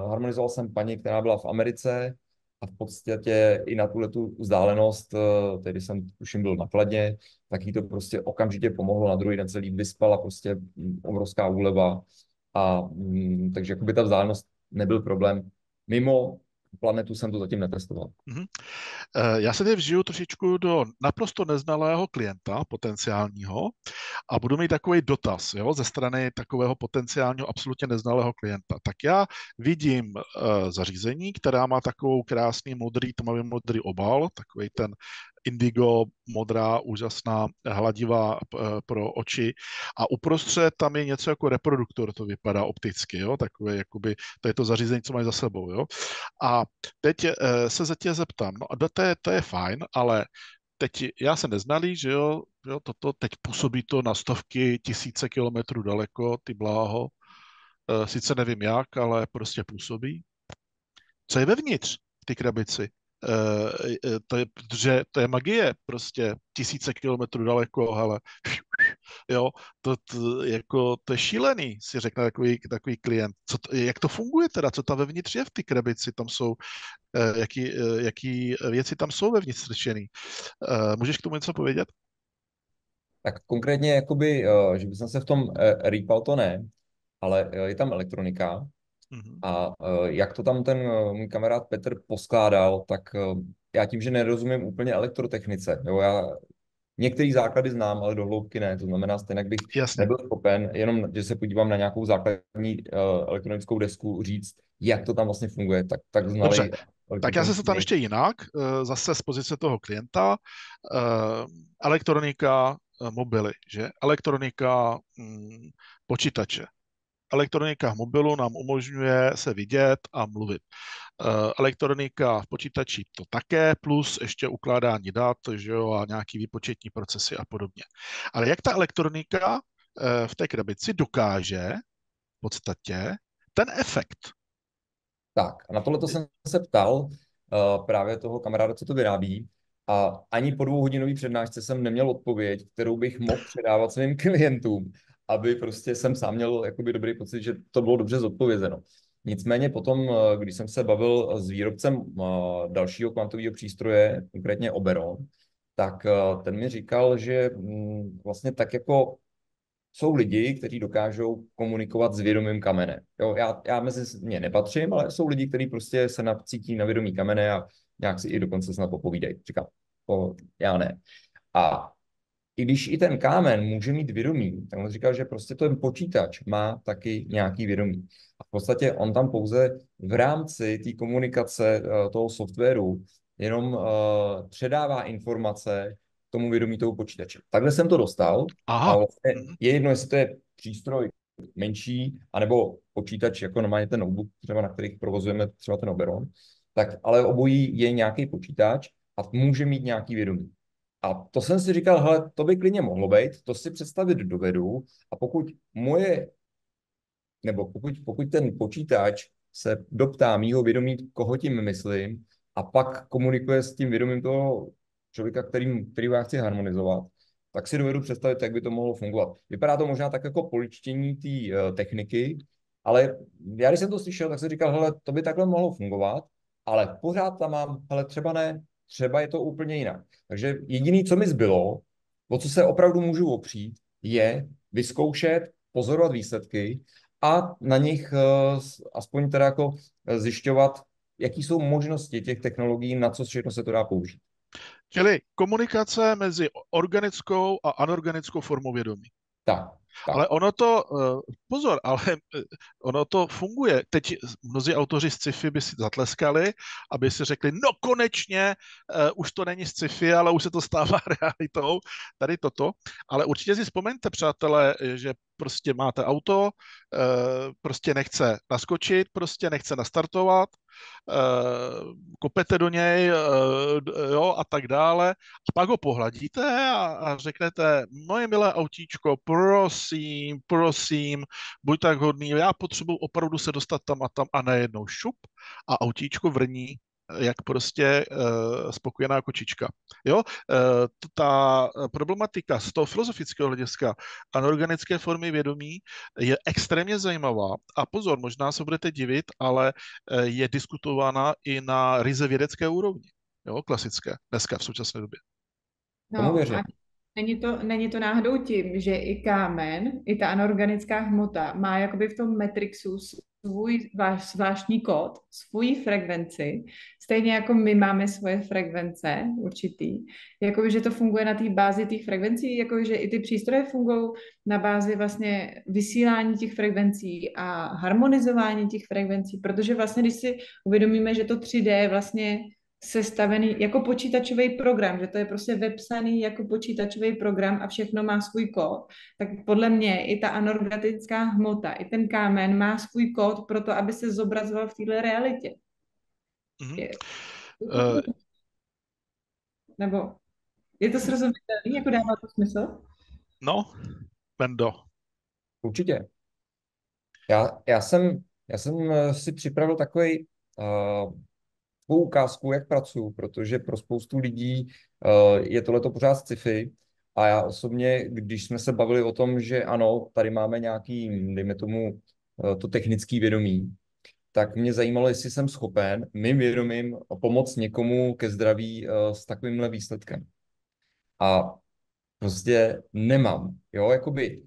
harmonizoval jsem paní, která byla v Americe a v podstatě i na tu vzdálenost, tedy jsem tuším byl na Kladně, tak jí to prostě okamžitě pomohlo, na druhý den se líp vyspala, prostě obrovská úleva takže jakoby ta vzdálenost nebyl problém. Mimo planetu jsem to zatím netestoval. Mm-hmm. Já se teď vžiju trošičku do naprosto neznalého klienta, potenciálního, a budu mít takový dotaz, jo, ze strany takového potenciálního absolutně neznalého klienta. Tak já vidím zařízení, která má takovou krásný tmavý modrý obal, takový ten indigo, modrá, úžasná, hladivá pro oči a uprostřed tam je něco jako reproduktor, to vypadá opticky, jo, takové jakoby, to je to zařízení, co mají za sebou, jo. A teď se tě zeptám, no a to je fajn, ale teď já jsem neznalý, že jo, toto teď působí to na stovky, tisíce kilometrů daleko, ty bláho, sice nevím jak, ale prostě působí. Co je vevnitř v té krabici? To je magie, prostě tisíce kilometrů daleko, hele, jo, to je šílený, si řekne takový klient. Jak to funguje teda, co tam vevnitř je v té krabici, tam jsou, jaký věci tam jsou vevnitř strčený. Můžeš k tomu něco povědět? Tak konkrétně, jakoby, že bych se v tom rýpal, to ne, ale je tam elektronika. A jak to tam ten můj kamarád Petr poskládal, tak já tím, že nerozumím úplně elektrotechnice, jo, já některé základy znám, ale do hloubky ne, to znamená, stejně bych nebyl schopen, jenom, že se podívám na nějakou základní elektronickou desku, říct, jak to tam vlastně funguje, tak znali. Dobře, tak já se tam ještě jinak, zase z pozice toho klienta, elektronika, mobily, že? Elektronika, počítače, elektronika v mobilu nám umožňuje se vidět a mluvit. Elektronika v počítači to také, plus ještě ukládání dat, že jo, a nějaký výpočetní procesy a podobně. Ale jak ta elektronika v té krabici dokáže v podstatě ten efekt? Tak, a na tohle jsem se ptal právě toho kamaráda, co to vyrábí, a ani po 2hodinové přednášce jsem neměl odpověď, kterou bych mohl předávat svým klientům, aby prostě jsem sám měl jakoby dobrý pocit, že to bylo dobře zodpovězeno. Nicméně potom, když jsem se bavil s výrobcem dalšího kvantového přístroje, konkrétně Oberon, tak ten mi říkal, že vlastně tak jako jsou lidi, kteří dokážou komunikovat s vědomým kamenem. Jo, já mezi ně nepatřím, ale jsou lidi, kteří prostě se cítí na vědomí kamene a nějak si i dokonce snad popovídají. Říkám, já ne. A i když i ten kámen může mít vědomí, tak on říkal, že prostě ten počítač má taky nějaký vědomí. A v podstatě on tam pouze v rámci té komunikace toho softwaru jenom předává informace tomu vědomí toho počítače. Takhle jsem to dostal. Aha. A vlastně je jedno, jestli to je přístroj menší, anebo počítač, jako normálně ten notebook, třeba na kterých provozujeme třeba ten Oberon, tak ale obojí je nějaký počítač a může mít nějaký vědomí. A to jsem si říkal, hele, to by klidně mohlo být, to si představit dovedu, a pokud ten počítač se doptá mýho vědomí, koho tím myslím, a pak komunikuje s tím vědomím toho člověka, který já chci harmonizovat, tak si dovedu představit, jak by to mohlo fungovat. Vypadá to možná tak jako poličtění té techniky, ale já, když jsem to slyšel, tak jsem říkal, hele, to by takhle mohlo fungovat, ale pořád tam mám, hele, třeba ne, třeba je to úplně jinak. Takže jediné, co mi zbylo, o co se opravdu můžu opřít, je vyzkoušet, pozorovat výsledky a na nich aspoň teda jako zjišťovat, jaký jsou možnosti těch technologií, na co všechno se to dá použít. Čili komunikace mezi organickou a anorganickou formou vědomí. Tak. Ale pozor, ale ono to funguje. Teď mnozí autoři z sci-fi by si zatleskali, aby si řekli, no konečně, už to není sci-fi, ale už se to stává realitou, tady toto. Ale určitě si vzpomeňte, přátelé, že prostě máte auto, prostě nechce naskočit, prostě nechce nastartovat, kopete do něj, jo, a tak dále. A pak ho pohladíte a řeknete, moje milé autíčko, prosím, buď tak hodný, já potřebuji opravdu se dostat tam a najednou šup a autíčko vrní, jak prostě spokojená kočička. Jo? Ta problematika z toho filozofického hlediska anorganické formy vědomí je extrémně zajímavá. A pozor, možná se budete divit, ale je diskutována i na ryze vědecké úrovni. Jo? Klasické, dneska v současné době. Tomu věřím. A není to náhodou tím, že i kámen, i ta anorganická hmota má jakoby v tom Matrixu svůj zvláštní kód, svůj frekvenci, stejně jako my máme svoje frekvence určitý, jakoby, že to funguje na té bázi těch frekvencí, jakoby, že i ty přístroje fungují na bázi vlastně vysílání těch frekvencí a harmonizování těch frekvencí, protože vlastně, když si uvědomíme, že to 3D je vlastně sestavený jako počítačový program, že to je prostě vepsaný jako počítačový program a všechno má svůj kód, tak podle mě i ta anorganická hmota, i ten kámen má svůj kód pro to, aby se zobrazoval v této realitě. Nebo je to srozumitelné, jako dává to smysl? No, Bendo. Určitě. Já jsem si připravil takový ukázku, jak pracuji, protože pro spoustu lidí je tohleto pořád sci-fi, a já osobně, když jsme se bavili o tom, že ano, tady máme nějaký, dejme tomu, to technické vědomí, tak mě zajímalo, jestli jsem schopen mým vědomím pomoct někomu ke zdraví s takovýmhle výsledkem. A prostě nemám, jo, jakoby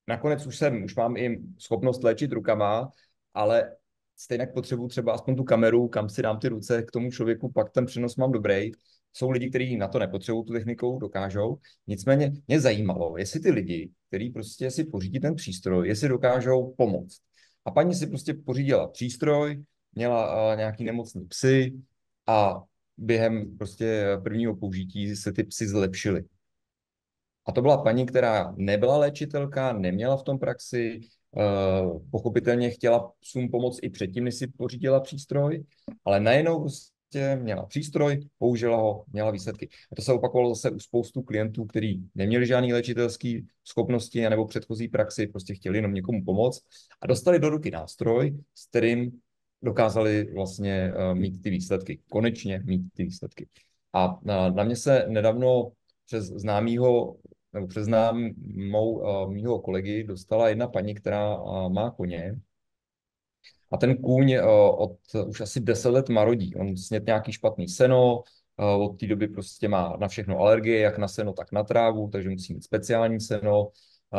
nakonec už mám i schopnost léčit rukama, ale stejně potřebuji třeba aspoň tu kameru, kam si dám ty ruce k tomu člověku, pak ten přenos mám dobrý. Jsou lidi, kteří na to nepotřebují tu technikou, dokážou. Nicméně mě zajímalo, jestli ty lidi, kteří prostě si pořídí ten přístroj, jestli dokážou pomoct. A paní si prostě pořídila přístroj, měla nějaký nemocný psy a během prostě prvního použití se ty psy zlepšily. A to byla paní, která nebyla léčitelka, neměla v tom praxi, pochopitelně chtěla psům pomoct i předtím, než si pořídila přístroj, ale najednou prostě měla přístroj, použila ho, měla výsledky. A to se opakovalo zase u spoustu klientů, kteří neměli žádné léčitelské schopnosti nebo předchozí praxi, prostě chtěli jenom někomu pomoct a dostali do ruky nástroj, s kterým dokázali vlastně mít ty výsledky, konečně mít ty výsledky. A na mě se nedávno přes známýho nebo přes mýho kolegy dostala jedna paní, která má koně. A ten kůň od už asi 10 let marodí. On snědl nějaký špatný seno, od té doby prostě má na všechno alergie, jak na seno, tak na trávu, takže musí mít speciální seno.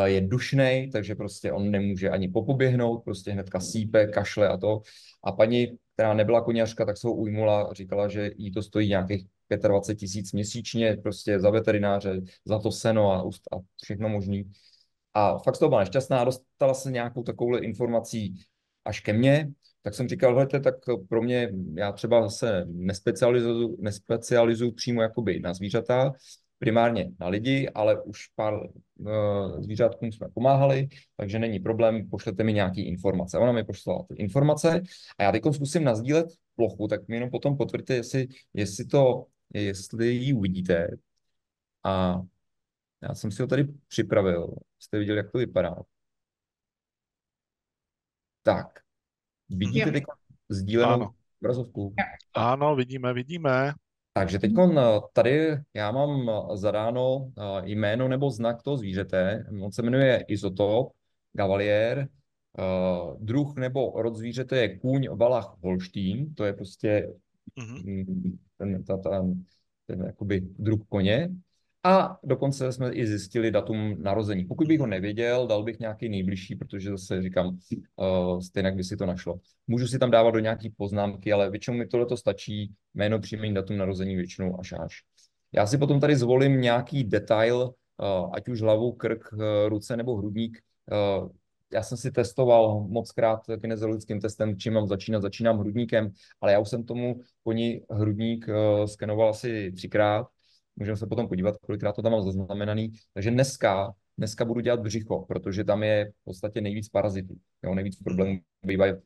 Je dušnej, takže prostě on nemůže ani popoběhnout, prostě hnedka sípe, kašle a to. A paní, která nebyla koněřka, tak se ho ujmula a říkala, že jí to stojí nějakých 25 000 měsíčně, prostě za veterináře, za to seno a všechno možný. A fakt z toho byla nešťastná, dostala se nějakou takovou informací až ke mně, tak jsem říkal, hledajte, tak pro mě, já třeba se nespecializuju přímo jakoby na zvířata, primárně na lidi, ale už pár zvířátkům jsme pomáhali, takže není problém, pošlete mi nějaké informace. Ona mi poslala ty informace a já teď zkusím nazdílet plochu, tak mi jenom potom potvrďte, jestli ji uvidíte. A já jsem si ho tady připravil, jste viděli, jak to vypadá. Tak, vidíte Jo. teď sdílenou Ano. obrazovku? Ano, vidíme. Takže teď tady já mám zadáno jméno nebo znak toho zvířete. On se jmenuje Izotop, Gavalier. Druh nebo rod zvířete je kůň, valach, holštín. To je prostě ten jakoby druh koně. A dokonce jsme i zjistili datum narození. Pokud bych ho nevěděl, dal bych nějaký nejbližší, protože zase říkám, stejně by si to našlo. Můžu si tam dávat do nějaký poznámky, ale většinou mi tohle stačí, jméno, příjmení, datum narození většinou až. Já si potom tady zvolím nějaký detail, ať už hlavu, krk, ruce nebo hrudník. Já jsem si testoval mockrát kinesiologickým testem, čím mám začínat. Začínám hrudníkem, ale já už jsem tomu koni hrudník skenoval asi 3krát. Můžeme se potom podívat, kolikrát to tam mám zaznamenaný. Takže dneska budu dělat břicho, protože tam je v podstatě nejvíc parazitů. Jo, nejvíc problémů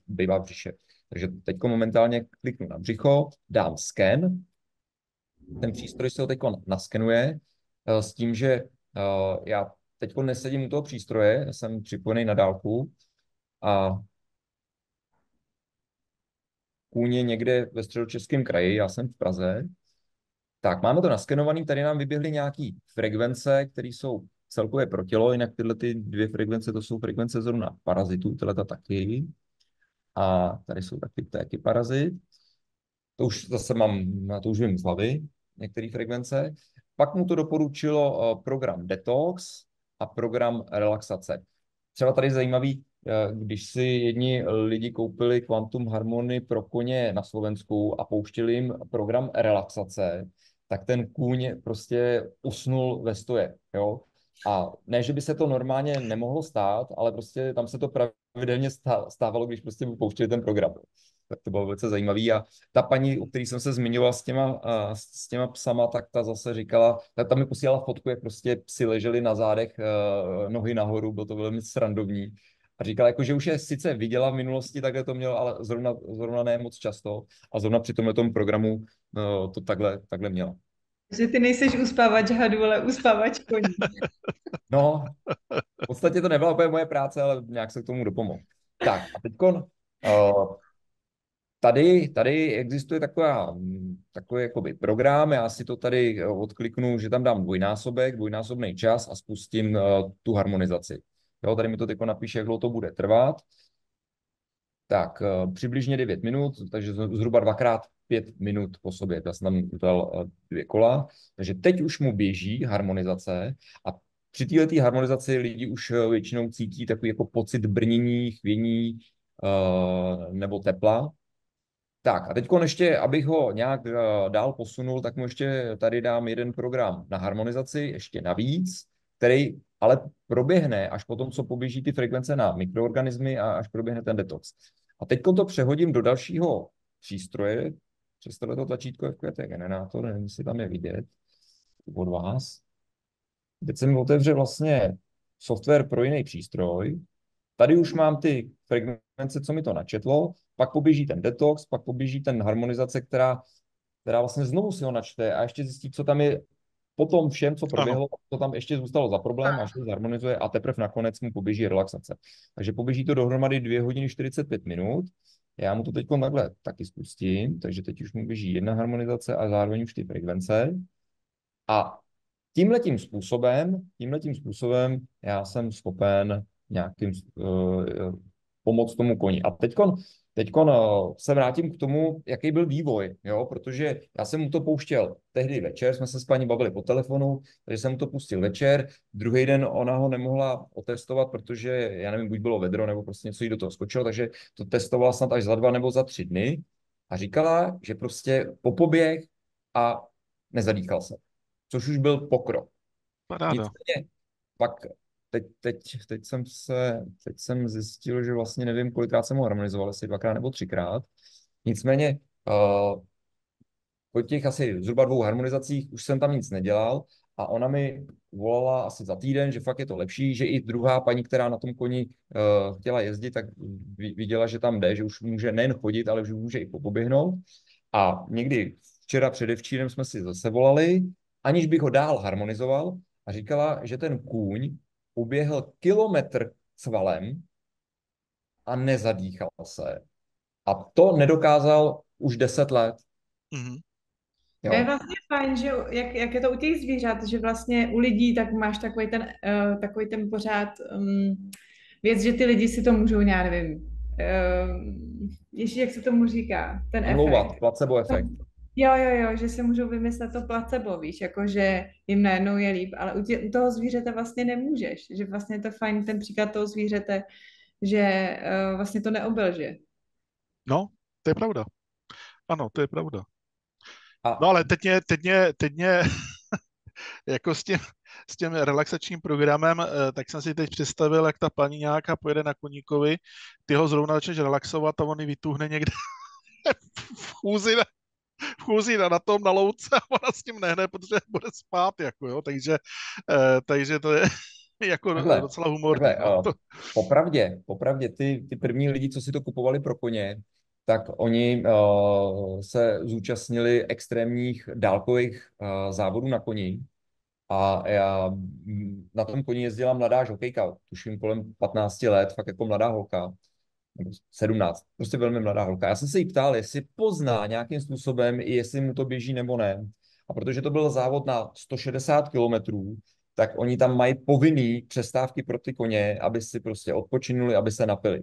bývá v břiše. Takže teď momentálně kliknu na břicho, dám sken. Ten přístroj se ho teď naskenuje s tím, že já teď nesedím u toho přístroje, jsem připojený na dálku a kůň je někde ve Středočeském kraji, já jsem v Praze. Tak, máme to naskenovaný, tady nám vyběhly nějaký frekvence, které jsou celkově pro tělo, jinak tyhle ty 2 frekvence, to jsou frekvence zrovna parazitů, tyhleta taky. A tady jsou taky parazit. To už zase to už vím z hlavy, některé frekvence. Pak mu to doporučilo program Detox a program relaxace. Třeba tady zajímavý, když si jedni lidi koupili Quantum Harmony pro koně na Slovensku a pouštěli jim program relaxace, tak ten kůň prostě usnul ve stoje, jo. A ne, že by se to normálně nemohlo stát, ale prostě tam se to pravidelně stávalo, když prostě pouštěli ten program. Tak to bylo velice zajímavý. A ta paní, o který jsem se zmiňoval s těma psama, tak ta zase říkala, ta mi posílala fotku, jak prostě psi leželi na zádech, nohy nahoru, bylo to velmi srandovní. A říkala, jako, že už je sice viděla v minulosti, takhle to mělo, ale zrovna ne moc často. A zrovna při tomhle programu to takhle měla. Že ty nejseš uspávač hadů, ale uspávač koní. No, v podstatě to nebyla úplně moje práce, ale nějak se k tomu dopomohl. Tak a teďkon, tady existuje takový jakoby program, já si to tady odkliknu, že tam dám dvojnásobný čas a spustím tu harmonizaci. Jo, tady mi to teď napíše, jak dlouho to bude trvat. Tak, přibližně 9 minut, takže zhruba 2x5 minut po sobě. Já jsem tam dal 2 kola. Takže teď už mu běží harmonizace a při této harmonizaci lidi už většinou cítí takový jako pocit brnění, chvění nebo tepla. Tak a teď ještě, abych ho nějak dál posunul, tak mu ještě tady dám jeden program na harmonizaci, ještě navíc, který ale proběhne až potom, co poběží ty frekvence na mikroorganismy a až proběhne ten detox. A teď to přehodím do dalšího přístroje, přes tohleto tlačítko FQT generátor, nevím, jestli tam je vidět od vás. teď se mi otevře vlastně software pro jiný přístroj. Tady už mám ty frekvence, co mi to načetlo, pak poběží ten detox, pak poběží ten harmonizace, která vlastně znovu si ho načte a ještě zjistí, co tam je po tom všem, co Ano, proběhlo, co tam ještě zůstalo za problém, až to zharmonizuje a teprve nakonec mu poběží relaxace. Takže poběží to dohromady 2 hodiny 45 minut. Já mu to teď takhle taky spustím, takže teď už mu běží jedna harmonizace a zároveň už ty frekvence. A tímhletím způsobem já jsem schopen nějakým pomoct tomu koni. A teďkon se vrátím k tomu, jaký byl vývoj, jo, protože já jsem mu to pouštěl tehdy večer, jsme se s paní bavili po telefonu, takže jsem mu to pustil večer, druhý den ona ho nemohla otestovat, protože, já nevím, buď bylo vedro, nebo prostě něco jí do toho skočilo, takže to testovala snad až za 2 nebo za 3 dny a říkala, že prostě popoběh a nezadýchal se, což už byl pokrok. paráda. Nicméně pak teď jsem zjistil, že vlastně nevím, kolikrát jsem ho harmonizoval, jestli 2krát nebo 3krát. Nicméně po těch asi zhruba 2 harmonizacích už jsem tam nic nedělal a ona mi volala asi za týden, že fakt je to lepší, že i druhá paní, která na tom koni chtěla jezdit, tak viděla, že tam jde, že už může nejen chodit, ale že může i popoběhnout. A někdy včera předevčírem jsme si zase volali, aniž bych ho dál harmonizoval, a říkala, že ten kůň uběhl kilometr svalem a nezadýchal se. A to nedokázal už 10 let. Mhm. To je Jo. vlastně fajn, že jak je to u těch zvířat, že vlastně u lidí tak máš takový ten pořád věc, že ty lidi si to můžou, já nevím, jak se tomu říká, ten efekt. Omlouvat, placebo efekt. Jo, že se můžou vymyslet to placebo, víš, jako že jim najednou je líp, ale u toho zvířete vlastně nemůžeš, že vlastně je to fajn ten příklad toho zvířete, že vlastně to neobelže. No, to je pravda. Ano, to je pravda. No A ale teď mě jako s tím relaxačním programem, tak jsem si teď představil, jak ta paní nějaká pojede na koníkovi, ty ho zrovna začneš relaxovat a on ji vytuhne někde v chůzi, na tom na louce a ona s tím nehne, protože bude spát, jako jo, takže to je jako takhle, docela humorní, no. popravdě ty první lidi, co si to kupovali pro koně, tak oni se zúčastnili extrémních dálkových závodů na koni. A já na tom koni jezdila mladá žokejka, tuším kolem 15 let, fakt jako mladá holka, nebo 17, prostě velmi mladá holka. Já jsem se jí ptal, jestli pozná nějakým způsobem, i jestli mu to běží nebo ne. A protože to byl závod na 160 kilometrů, tak oni tam mají povinný přestávky pro ty koně, aby si prostě odpočinuli, aby se napili.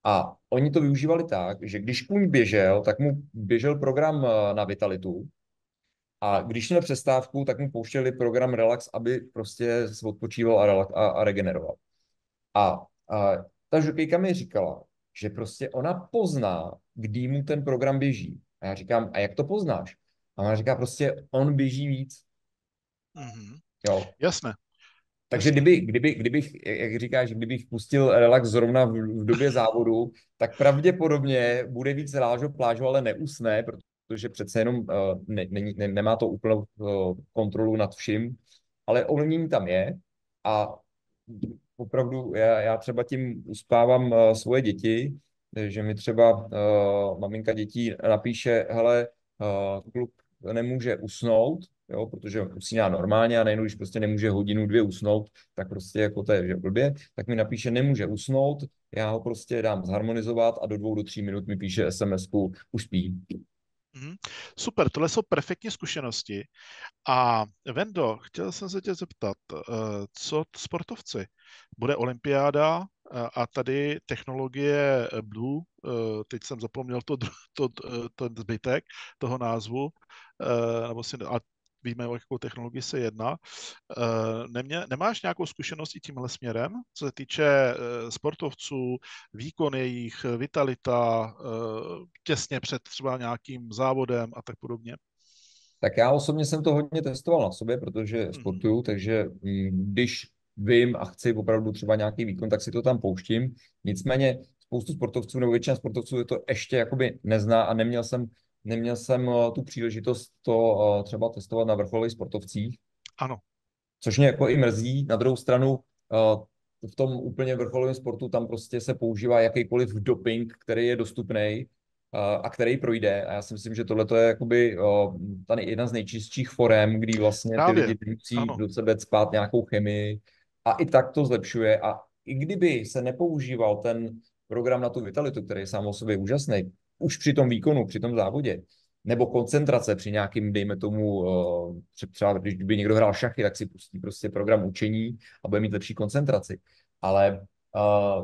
A oni to využívali tak, že když kůň běžel, tak mu běžel program na vitalitu, a když měl přestávku, tak mu pouštěli program Relax, aby prostě se odpočíval a regeneroval. A ta žokejka mi říkala, že prostě ona pozná, kdy mu ten program běží. A já říkám, a jak to poznáš? A ona říká, prostě on běží víc. Mhm. Jo. Jasné. Takže kdybych, jak říkáš, kdybych pustil relax zrovna v době závodu, tak pravděpodobně bude víc rážo plážo, ale neusne, protože přece jenom nemá to úplnou kontrolu nad vším, ale ovlivnění tam je a opravdu já třeba tím uspávám svoje děti, že mi třeba maminka dětí napíše, hele, kluk nemůže usnout, jo, protože usíná normálně a nejenom, když prostě nemůže hodinu, 2 usnout, tak prostě jako to je že blbě, tak mi napíše, nemůže usnout, já ho prostě dám zharmonizovat a do 2 do 3 minut mi píše SMS-ku, už spí. Mhm. Super, tohle jsou perfektní zkušenosti. A Vendo, chtěl jsem se tě zeptat, co sportovci? Bude olympiáda a tady technologie Blue, teď jsem zapomněl to zbytek toho názvu, a víme, o jakou technologii se jedná. Nemáš nějakou zkušenost i tímhle směrem, co se týče sportovců, výkon jejich, vitalita, těsně před třeba nějakým závodem a tak podobně? Tak já osobně jsem to hodně testoval na sobě, protože sportuju, takže když vím a chci opravdu třeba nějaký výkon, tak si to tam pouštím. Nicméně spoustu sportovců nebo většina sportovců to ještě jakoby nezná a neměl jsem tu příležitost to třeba testovat na vrcholových sportovcích. Ano. což mě jako i mrzí. Na druhou stranu v tom úplně vrcholovém sportu tam prostě se používá jakýkoliv doping, který je dostupný a který projde. A já si myslím, že tohle je jakoby tady jedna z nejčistších forem, kdy vlastně ty Právě, lidi musí ano. do sebe cpát nějakou chemii a i tak to zlepšuje. A i kdyby se nepoužíval ten program na tu vitalitu, který je sám o sobě úžasný, už při tom výkonu, při tom závodě, nebo koncentrace při nějakým, dejme tomu, třeba když by někdo hrál šachy, tak si pustí prostě program učení a bude mít lepší koncentraci. Ale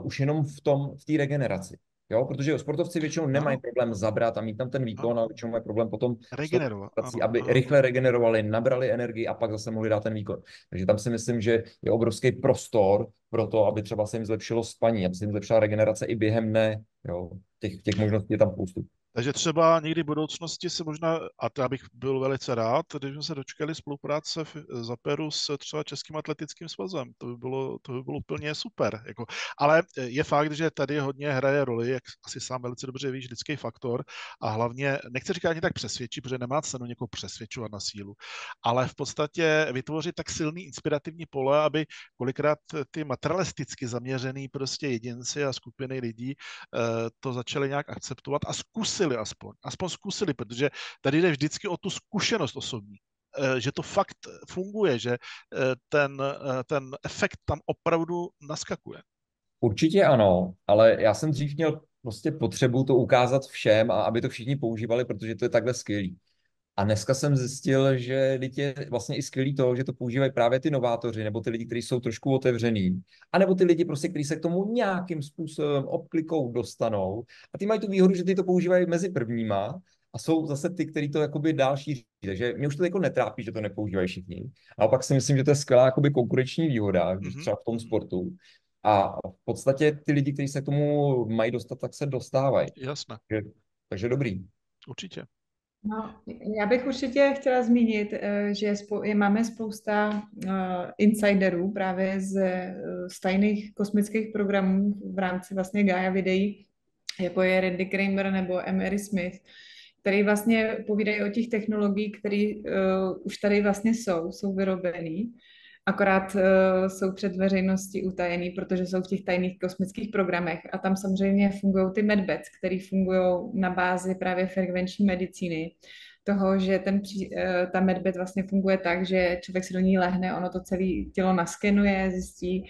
už jenom v té regeneraci. Jo, protože sportovci většinou nemají Ano, problém zabrat a mít tam ten výkon, ano. ale většinou mají problém potom s tou Regenerovat, koncentrací, ano, aby ano. rychle regenerovali, nabrali energii a pak zase mohli dát ten výkon. Takže tam si myslím, že je obrovský prostor pro to, aby třeba se jim zlepšilo spaní, aby se jim zlepšila regenerace i během dne. Jo. Těch možností je tam spoustu. Takže třeba někdy v budoucnosti se možná, a to já bych byl velice rád, kdybychom se dočkali spolupráce za Peru s třeba Českým atletickým svazem. To by bylo úplně super. Jako. Ale je fakt, že tady hodně hraje roli, jak asi sám velice dobře víš, lidský faktor a hlavně, nechci říkat ani tak přesvědčit, protože nemá cenu někoho přesvědčovat na sílu, ale v podstatě vytvořit tak silný inspirativní pole, aby kolikrát ty materialisticky zaměřený prostě jedinci a skupiny lidí to začali nějak akceptovat a zkusili aspoň zkusili, protože tady jde vždycky o tu zkušenost osobní, že to fakt funguje, že ten efekt tam opravdu naskakuje. Určitě ano, ale já jsem dřív měl prostě potřebu to ukázat všem a aby to všichni používali, protože to je takhle skvělý. A dneska jsem zjistil, že lidi je vlastně i skvělý to, že to používají právě ty novátoři, nebo ty lidi, kteří jsou trošku otevřený, a nebo ty lidi, prostě, kteří se k tomu nějakým způsobem obklikou dostanou. A ty mají tu výhodu, že ty to používají mezi prvníma a jsou zase ty, kteří to jakoby dál šíří. Takže mě už to jako netrápí, že to nepoužívají všichni. A opak si myslím, že to je skvělá jakoby konkurenční výhoda, když Mm-hmm. třeba v tom sportu. A v podstatě ty lidi, kteří se k tomu mají dostat, tak se dostávají. Jasné, Takže dobrý. určitě. No, já bych určitě chtěla zmínit, že máme spousta insiderů právě z tajných kosmických programů v rámci vlastně Gaia videí, jako je Randy Kramer nebo Emery Smith, který vlastně povídají o těch technologiích, které už tady vlastně jsou vyrobený, akorát jsou před veřejností utajený, protože jsou v těch tajných kosmických programech a tam samozřejmě fungují ty medbeds, které fungují na bázi právě frekvenční medicíny, toho, že ta medbed vlastně funguje tak, že člověk si do ní lehne, ono to celé tělo naskenuje, zjistí,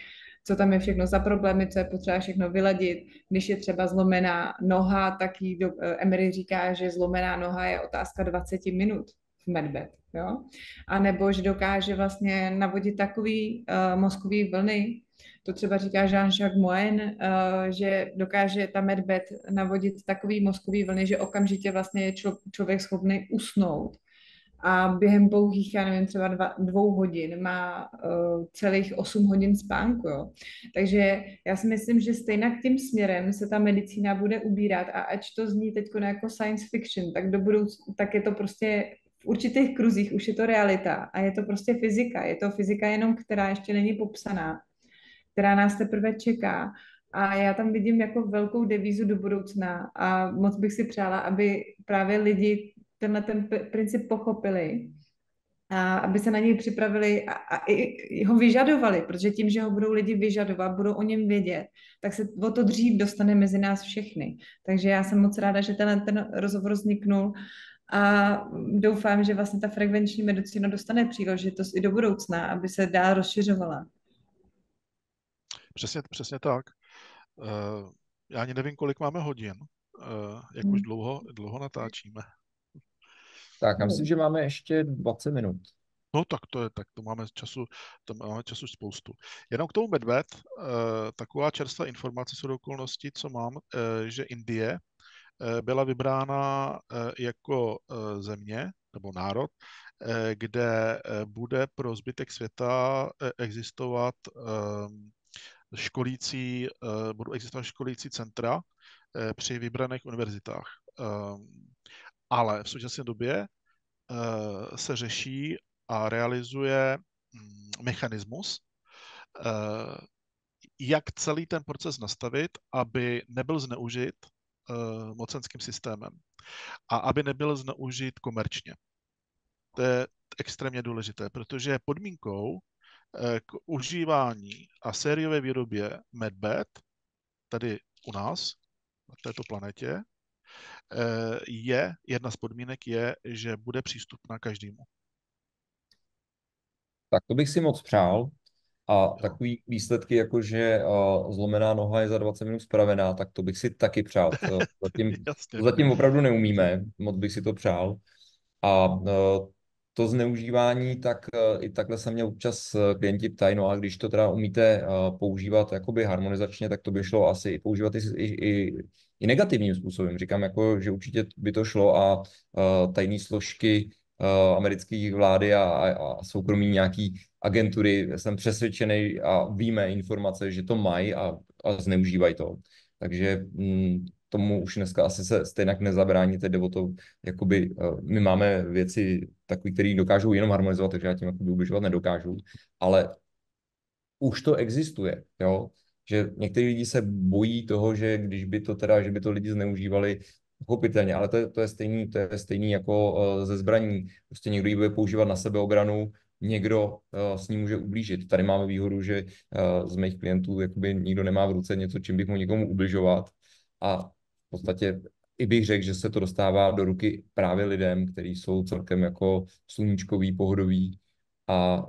co tam je všechno za problémy, co je potřeba všechno vyladit. Když je třeba zlomená noha, tak Emery říká, že zlomená noha je otázka 20 minut v medbed. Jo? A nebo že dokáže vlastně navodit takový mozkový vlny, to třeba říká Jean-Jacques Moen, že dokáže ta medbed navodit takový mozkový vlny, že okamžitě vlastně je člověk schopný usnout. A během pouhých, já nevím, třeba 2 hodin má celých 8 hodin spánku. Jo. Takže já si myslím, že stejně tím směrem se ta medicína bude ubírat a ať to zní teď jako science fiction, tak do budoucna, tak je to prostě v určitých kruzích už je to realita a je to prostě fyzika. Je to fyzika jenom, která ještě není popsaná, která nás teprve čeká. A já tam vidím jako velkou devízu do budoucna a moc bych si přála, aby právě lidi ten princip pochopili a aby se na něj připravili a i ho vyžadovali, protože tím, že ho budou lidi vyžadovat, budou o něm vědět, tak se o to dřív dostane mezi nás všechny. Takže já jsem moc ráda, že ten rozhovor vzniknul a doufám, že vlastně ta frekvenční medicína dostane příležitost i do budoucna, aby se dál rozšiřovala. Přesně tak. Já ani nevím, kolik máme hodin, jak už dlouho natáčíme. Tak, já myslím, že máme ještě 20 minut. No tak to máme času spoustu. Jenom k tomu medved, taková čerstvá informace jsou do okolností, co mám, že Indie byla vybrána jako země nebo národ, kde bude pro zbytek světa existovat budou existovat školící centra při vybraných univerzitách. Ale v současné době se řeší a realizuje mechanismus, jak celý ten proces nastavit, aby nebyl zneužit mocenským systémem a aby nebyl zneužit komerčně. To je extrémně důležité, protože podmínkou k užívání a sériové výrobě medBed, tady u nás, na této planetě, jedna z podmínek je, že bude přístupná každému. Tak to bych si moc přál. A Jo. takový výsledky, jako že zlomená noha je za 20 minut spravená, tak to bych si taky přál. Jasně. Zatím opravdu neumíme, moc bych si to přál. A to zneužívání, tak i takhle se mě občas klienti ptají, no a když to teda umíte používat jakoby harmonizačně, tak to by šlo asi i používat i negativním způsobem. Říkám, jako, že určitě by to šlo a tajné složky americké vlády a soukromí nějaký agentury, jsem přesvědčený a víme informace, že to mají a zneužívají to. Takže tomu už dneska asi se stejně nezabráníte, jde o to, jakoby my máme věci takové, které dokážou jenom harmonizovat, takže já tím jakoby ubližovat nedokážu, ale už to existuje, jo, že někteří lidi se bojí toho, že když by to teda, že by to lidi zneužívali, pochopitelně, ale to je stejný jako ze zbraní. Prostě někdo ji bude používat na sebeobranu, někdo s ní může ublížit. Tady máme výhodu, že z mých klientů jakoby nikdo nemá v ruce něco, čím bych mohl někomu ubližovat. A v podstatě i bych řekl, že se to dostává do ruky právě lidem, kteří jsou celkem jako sluníčkoví, pohodoví. A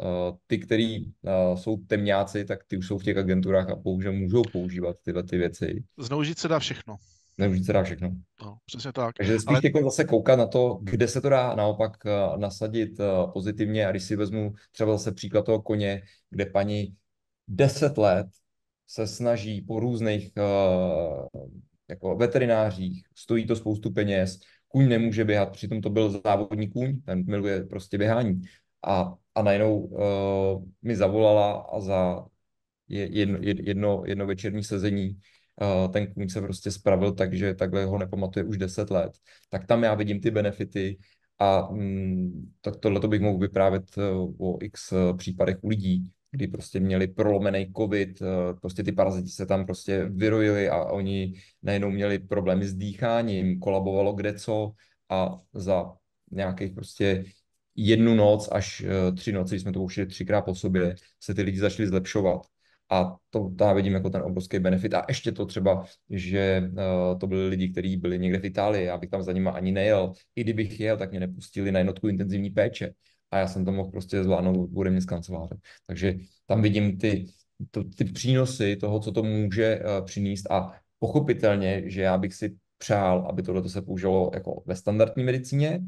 ty, kteří jsou temňáci, tak ty už jsou v těch agenturách a můžou používat tyhle ty věci. Zneužít se dá všechno. Zneužít se dá všechno. No, přesně tak. Takže spíš teď zase koukat na to, kde se to dá naopak nasadit pozitivně. A když si vezmu třeba zase příklad toho koně, kde paní 10 let se snaží po různých jako veterinářích, stojí to spoustu peněz, kůň nemůže běhat, přitom to byl závodní kůň, ten miluje prostě běhání. A najednou mi zavolala a za jedno večerní sezení ten kůň se prostě spravil, takže takhle ho nepamatuje už 10 let. Tak tam já vidím ty benefity a tak tohleto bych mohl vyprávět o x případech u lidí, kdy prostě měli prolomený covid, prostě ty paraziti se tam prostě vyrojili a oni najednou měli problémy s dýcháním, kolabovalo kdeco a za nějakých prostě 1 noc až 3 noci, když jsme to pouštěli 3krát po sobě, se ty lidi začali zlepšovat. A to já vidím jako ten obrovský benefit. A ještě to třeba, že to byli lidi, kteří byli někde v Itálii, já bych tam za nima ani nejel. I kdybych jel, tak mě nepustili na jednotku intenzivní péče. A já jsem to mohl prostě zvládnout bude mě z kanceláře. Takže tam vidím ty přínosy toho, co to může přinést. A pochopitelně, že já bych si přál, aby tohle se použilo jako ve standardní medicíně.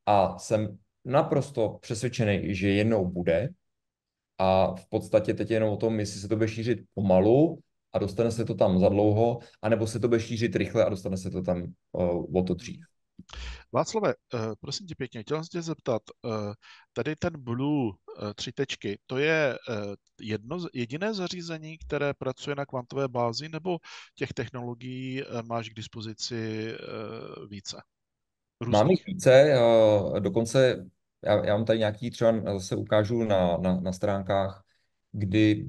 A jsem naprosto přesvědčený, že jednou bude. A v podstatě teď je jenom o tom, jestli se to bude šířit pomalu a dostane se to tam za dlouho, anebo se to bude šířit rychle a dostane se to tam o to dřív. Václave, prosím tě pěkně, chtěl jsem tě zeptat, tady ten Blue 3 tečky, to je jediné zařízení, které pracuje na kvantové bázi, nebo těch technologií máš k dispozici více? Mám jich více, dokonce já mám tady nějaký, třeba zase ukážu na stránkách, kdy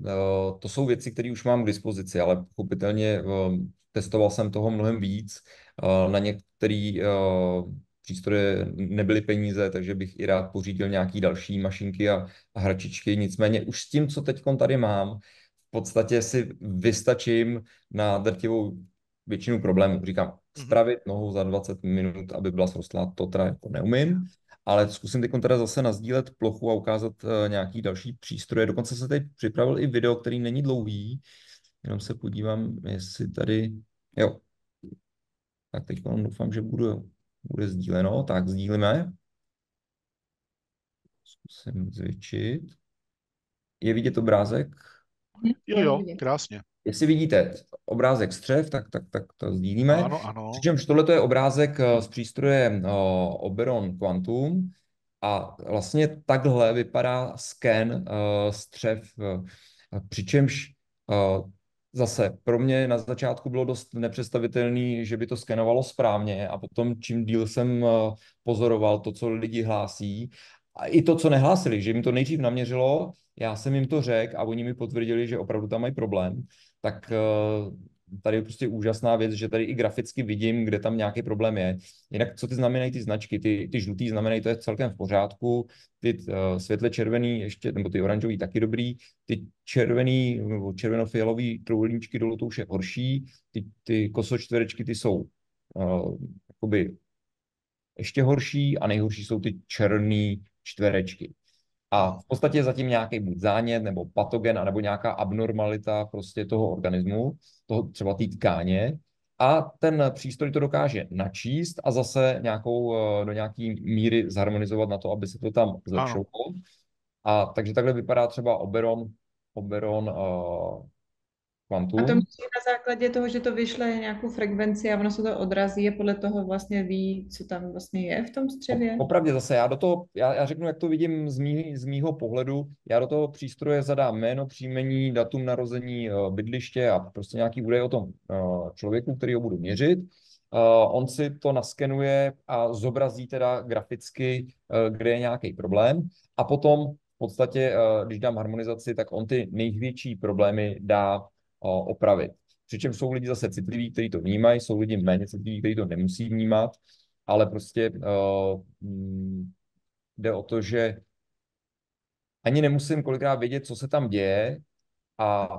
to jsou věci, které už mám k dispozici, ale pochopitelně testoval jsem toho mnohem víc. Na některé přístroje nebyly peníze, takže bych i rád pořídil nějaký další mašinky a hračičky. Nicméně už s tím, co teď tady mám, v podstatě si vystačím na drtivou většinu problémů. Říkám, spravit nohu za 20 minut, aby byla srostlá, to teda jako neumím, ale zkusím teď teda zase nazdílet plochu a ukázat nějaký další přístroje. Dokonce se teď připravil i video, který není dlouhý, jenom se podívám, jestli tady, jo, tak teď doufám, že bude sdíleno, tak sdílíme. Zkusím zvětšit. Je vidět obrázek? Jo, krásně. Jestli vidíte obrázek střev, tak to sdílíme. Ano. Přičemž tohle je obrázek z přístroje Oberon Quantum a vlastně takhle vypadá sken střev. Přičemž zase pro mě na začátku bylo dost nepředstavitelné, že by to skenovalo správně a potom čím díl jsem pozoroval to, co lidi hlásí a i to, co nehlásili, že jim to nejdřív naměřilo, já jsem jim to řekl a oni mi potvrdili, že opravdu tam mají problém, tak tady je prostě úžasná věc, že tady i graficky vidím, kde tam nějaký problém je. Jinak, co ty znamenají ty značky? Ty žlutý znamenají, to je celkem v pořádku, ty světle červený ještě, nebo ty oranžový taky dobrý, ty červený nebo červenofialový trojúhelníčky dolů to už je horší, ty kosočtverečky, ty jsou jakoby ještě horší a nejhorší jsou ty černý čtverečky. A v podstatě je zatím nějaký buď zánět, nebo patogen, nebo nějaká abnormalita prostě toho organismu, toho třeba té tkáně. A ten přístroj to dokáže načíst a zase do nějaké míry zharmonizovat na to, aby se to tam zlepšilo. A takže takhle vypadá třeba Oberon A to Quantum. myslí na základě toho, že to vyšle nějakou frekvenci a ono se to odrazí a podle toho vlastně ví, co tam vlastně je v tom střevě? Opravdu zase já řeknu, jak to vidím z mýho pohledu. Já do toho přístroje zadám jméno, příjmení, datum narození, bydliště a prostě nějaký údaj o tom člověku, který ho budu měřit. On si to naskenuje a zobrazí teda graficky, kde je nějaký problém. A potom v podstatě, když dám harmonizaci, tak on ty největší problémy dá opravit. Přičemž jsou lidi zase citliví, kteří to vnímají, jsou lidi méně citliví, kteří to nemusí vnímat, ale prostě jde o to, že ani nemusím kolikrát vědět, co se tam děje a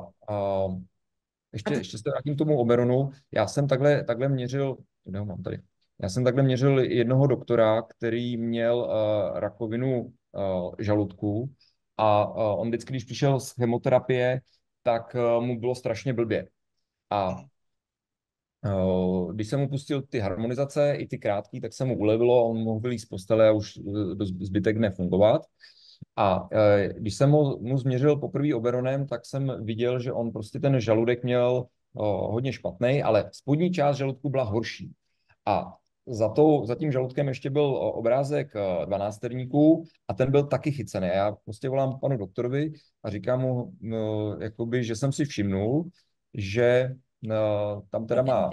ještě se vrátím k tomu Oberonu. Já jsem takhle měřil, kde ho mám tady? Já jsem takhle měřil jednoho doktora, který měl rakovinu žaludku a on vždycky, když přišel z chemoterapie, tak mu bylo strašně blbě. A když jsem mu pustil ty harmonizace, i ty krátký, tak se mu ulevilo, on mohl vylít z postele a už zbytek nefungovat. A když jsem mu změřil poprvé Oberonem, tak jsem viděl, že on prostě ten žaludek měl hodně špatný, ale spodní část žaludku byla horší. A za tím žaludkem ještě byl obrázek 12 a ten byl taky chycený. Já prostě volám panu doktorovi a říkám mu, jakoby, že jsem si všimnul, že tam teda má,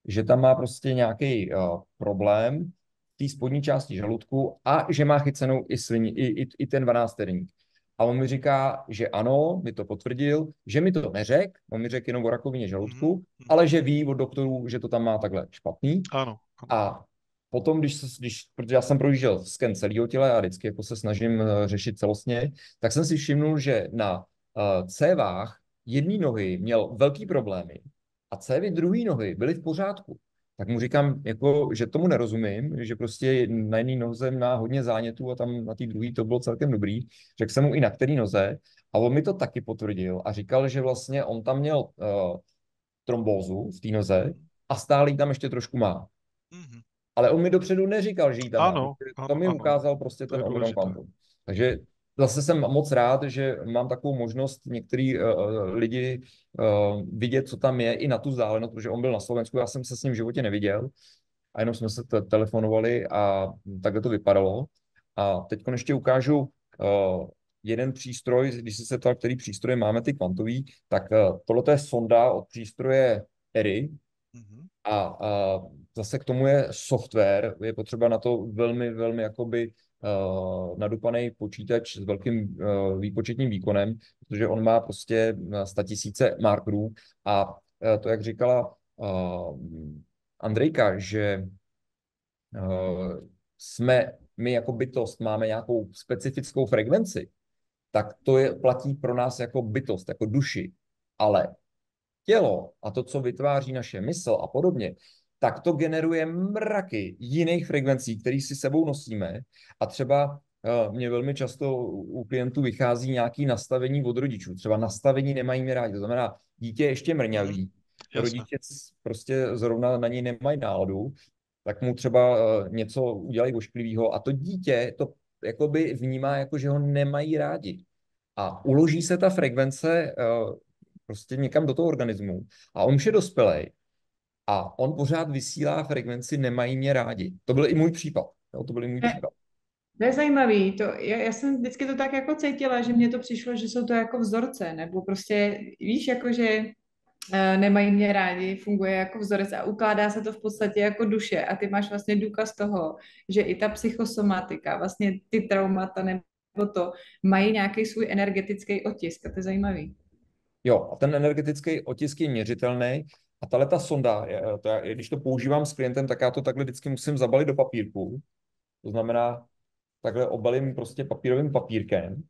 že tam má prostě nějaký problém v té spodní části žaludku a že má chycenou i ten 12. A on mi říká, že ano, mi to potvrdil, že mi to neřekl, on mi řekl jenom o rakovině žaludku, ale že ví od doktorů, že to tam má takhle špatný. Ano. A potom, protože já jsem projížděl sken celého těla a vždycky jako se snažím řešit celostně, tak jsem si všimnul, že na cévách jedné nohy měl velký problémy a cévy druhé nohy byly v pořádku. Tak mu říkám, jako, že tomu nerozumím, že prostě na jedné noze má hodně zánětů a tam na té druhé to bylo celkem dobrý. Řekl jsem mu i na který noze a on mi to taky potvrdil a říkal, že vlastně on tam měl trombózu v té noze a stále ji tam ještě trošku má. Ale on mi dopředu neříkal, že ji tam má. To mi ukázal prostě ten Oberon Quantum. Takže zase jsem moc rád, že mám takovou možnost některý lidi vidět, co tam je i na tu vzdálenost, protože on byl na Slovensku, já jsem se s ním v životě neviděl a jenom jsme se telefonovali a takhle to vypadalo. A teď ještě ukážu jeden přístroj, když jsi se ptal, který přístroje máme ty kvantový, tak tohle je sonda od přístroje ERI a zase k tomu je software, je potřeba na to velmi, velmi jakoby nadupaný počítač s velkým výpočetním výkonem, protože on má prostě 100 000 markerů a to, jak říkala Andrejka, že my jako bytost máme nějakou specifickou frekvenci, tak platí pro nás jako bytost, jako duši, ale tělo a to, co vytváří naše mysl a podobně, tak to generuje mraky jiných frekvencí, které si sebou nosíme. A třeba mě velmi často u klientů vychází nějaké nastavení od rodičů. Třeba nastavení nemají mě rádi. To znamená, dítě je ještě mrňavý. Rodiče prostě zrovna na něj nemají náladu, tak mu třeba něco udělají ošklivého a to dítě to jakoby vnímá, jako že ho nemají rádi. A uloží se ta frekvence prostě někam do toho organismu a on už je dospělej a on pořád vysílá frekvenci nemají mě rádi. To byl i můj případ. Jo, to byl i můj případ. To je zajímavý. Já jsem vždycky to tak jako cítila, že mně to přišlo, že jsou to jako vzorce, nebo prostě víš, jako že nemají mě rádi, funguje jako vzorec a ukládá se to v podstatě jako duše a ty máš vlastně důkaz toho, že i ta psychosomatika, vlastně ty traumata nebo to, mají nějaký svůj energetický otisk a to je zajímavý. Jo, a ten energetický otisk je měřitelný. A ta sonda, když to používám s klientem, tak já to takhle vždycky musím zabalit do papírku. To znamená, takhle obalím prostě papírovým papírkem,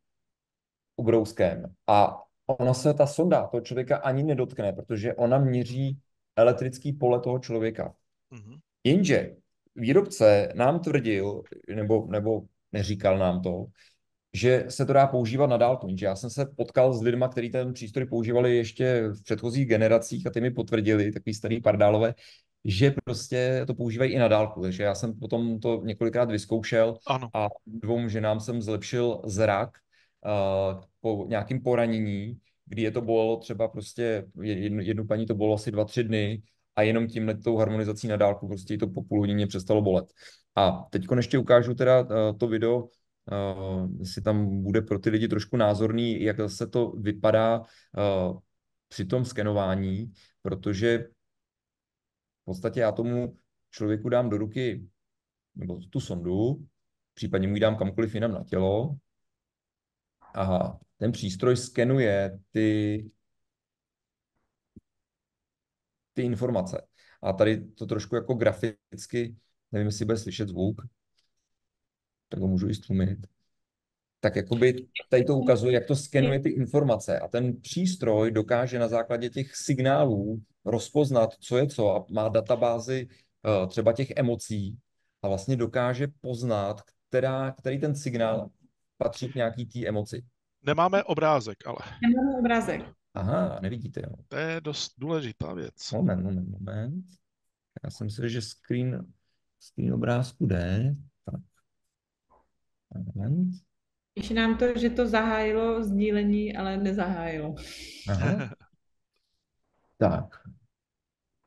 ubrouskem. A ona se, ta sonda toho člověka ani nedotkne, protože ona měří elektrický pole toho člověka. Mhm. Jenže výrobce nám tvrdil, nebo neříkal nám to, že se to dá používat na dálku. Já jsem se potkal s lidmi, kteří ten přístroj používali ještě v předchozích generacích a ty mi potvrdili, takový starý pardálové, že prostě to používají i na dálku. Takže já jsem potom to několikrát vyzkoušel Ano. a 2 ženám jsem zlepšil zrak po nějakém poranění, kdy je to bolelo třeba prostě, jednu paní to bolelo asi 2-3 dny a jenom tímhletou harmonizací na dálku prostě jí to po půl hodině přestalo bolet. A teď ještě ukážu teda to video, jestli tam bude pro ty lidi trošku názorný, jak se to vypadá při tom skenování, protože v podstatě já tomu člověku dám do ruky nebo tu sondu, případně mu ji dám kamkoliv jinam na tělo a ten přístroj skenuje ty informace. A tady to trošku jako graficky, nevím, jestli bude slyšet zvuk, tak ho můžu i stlumit. Tak jakoby tady to ukazuje, jak to skenuje ty informace a ten přístroj dokáže na základě těch signálů rozpoznat, co je co a má databázi třeba těch emocí a vlastně dokáže poznat, který ten signál patří k nějaký té emoci. Nemáme obrázek, ale Nemáme obrázek. Aha, nevidíte, jo. to je dost důležitá věc. Moment. Já jsem myslel, že screen obrázku jde. Tak. Moment. Píše nám to, že to zahájilo sdílení, ale nezahájilo. Aha. Tak.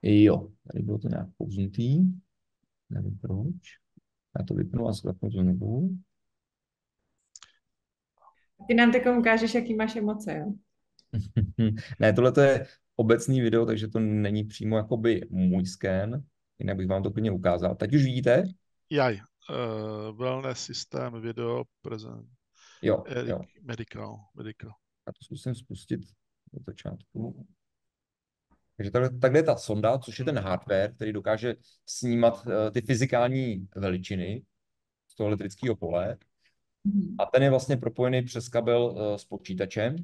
Jo, tady bylo to nějak pouznutý. Nevím proč. Já to vypnu a zklepnu to znovu. Ty nám teď ukážeš, jaký máš emoce, jo? Ne, tohle to je obecný video, takže to není přímo jakoby můj sken. Jinak bych vám to klidně ukázal. Teď už vidíte? Jaj. Wellness systém, video, present. Jo. Medical. Já to zkusím spustit do začátku. Takže takhle je ta sonda, což je ten hardware, který dokáže snímat ty fyzikální veličiny z toho elektrického pole. A ten je vlastně propojený přes kabel s počítačem.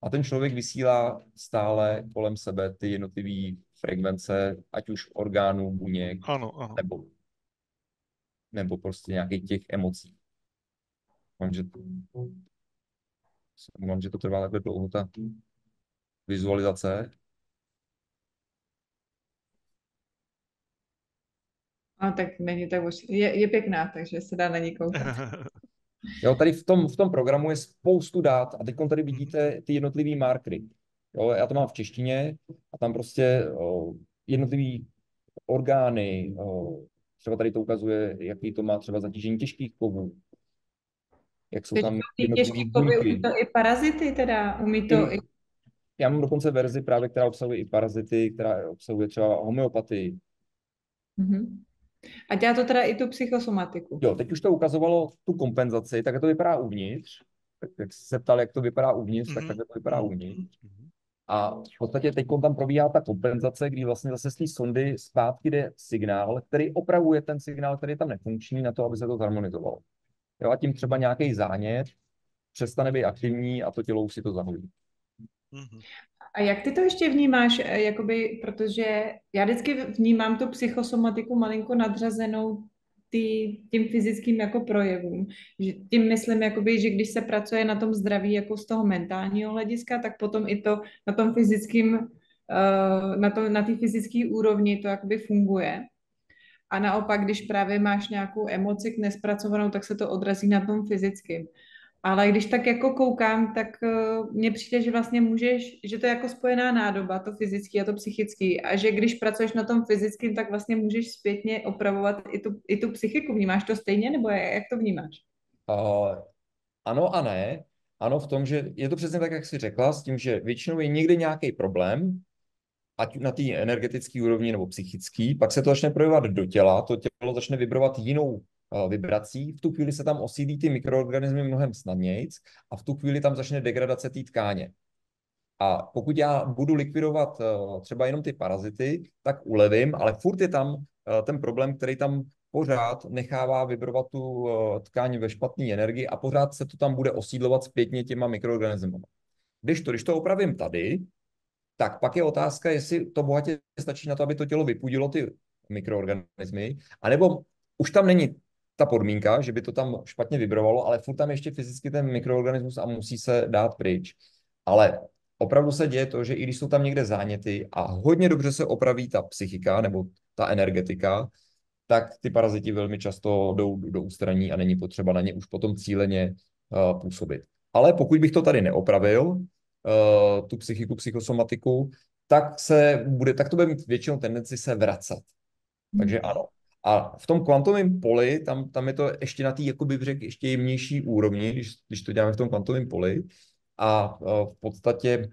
A ten člověk vysílá stále kolem sebe ty jednotlivé frekvence, ať už orgánů, buněk, Ano. nebo prostě nějakých těch emocí. Mám, že to trvá takhle dlouho, ta vizualizace. A tak není tak už. Je pěkná, takže se dá na ní koukat. Jo, tady v tom programu je spoustu dat a teď tady vidíte ty jednotlivý markery. Jo, já to mám v češtině a tam prostě jednotlivý orgány, třeba tady to ukazuje, jaký to má třeba zatížení těžkých kovů, jak jsou tam jednotlivý buňky. Umí to i parazity teda? Umí to i... Já mám dokonce verzi právě, která obsahuje i parazity, která obsahuje třeba homeopatii. A dělá to teda i tu psychosomatiku. Jo, teď už to ukazovalo tu kompenzaci, tak to vypadá uvnitř. Tak jak jsi se ptal, jak to vypadá uvnitř, tak takhle to vypadá uvnitř. A v podstatě teď tam probíhá ta kompenzace, kdy vlastně zase z té sondy zpátky jde signál, který opravuje ten signál, který je tam nefunkční, na to, aby se to zharmonizovalo. Jo, a tím třeba nějaký zánět přestane být aktivní a to tělo už si to zahojí. A jak ty to ještě vnímáš, jakoby, protože já vždycky vnímám tu psychosomatiku malinko nadřazenou tím fyzickým jako projevům. Že tím myslím, jakoby, že když se pracuje na tom zdraví jako z toho mentálního hlediska, tak potom i to na tom fyzickém, na té fyzické úrovni to jakoby funguje. A naopak, když právě máš nějakou emoci nespracovanou, tak se to odrazí na tom fyzickém. Ale když tak jako koukám, tak mně přijde, že vlastně můžeš, že to je jako spojená nádoba, to fyzický a to psychický. A že když pracuješ na tom fyzickém, tak vlastně můžeš zpětně opravovat i tu psychiku. Vnímáš to stejně, nebo jak to vnímáš? Ano a ne. Ano v tom, že je to přesně tak, jak jsi řekla, s tím, že většinou je někdy nějaký problém, ať na té energetické úrovni nebo psychický, pak se to začne projevovat do těla, to tělo začne vibrovat jinou vibrací, v tu chvíli se tam osídlí ty mikroorganismy mnohem snadněji a v tu chvíli tam začne degradace té tkáně. A pokud já budu likvidovat třeba jenom ty parazity, tak ulevím, ale furt je tam ten problém, který tam pořád nechává vibrovat tu tkáň ve špatné energii a pořád se to tam bude osídlovat zpětně těma mikroorganismy. Když to opravím tady, tak pak je otázka, jestli to bohatě stačí na to, aby to tělo vypudilo ty mikroorganismy, anebo už tam není ta podmínka, že by to tam špatně vibrovalo, ale furt tam ještě fyzicky ten mikroorganismus a musí se dát pryč. Ale opravdu se děje to, že i když jsou tam někde záněty a hodně dobře se opraví ta psychika nebo ta energetika, tak ty paraziti velmi často jdou do ústraní a není potřeba na ně už potom cíleně působit. Ale pokud bych to tady neopravil, tu psychiku, psychosomatiku, tak to bude mít většinou tendenci se vracet. Takže ano. A v tom kvantovém poli, tam je to ještě na té, jakoby řekl, ještě jemnější úrovni, když to děláme v tom kvantovém poli. A v podstatě,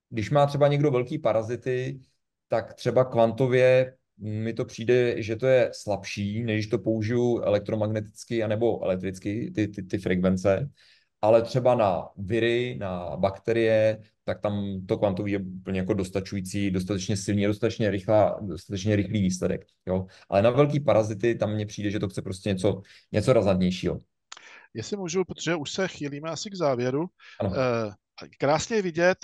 když má třeba někdo velký parazity, tak třeba kvantově mi to přijde, že to je slabší, než když to použiju elektromagneticky anebo elektricky, ty frekvence. Ale třeba na viry, na bakterie, tak tam to kvantový je úplně jako dostačující, dostatečně silný, dostatečně rychlý výsledek. Jo? Ale na velký parazity tam mně přijde, že to chce prostě něco razantnějšího. Jestli můžu, protože už se chýlíme asi k závěru. Ano. Krásně je vidět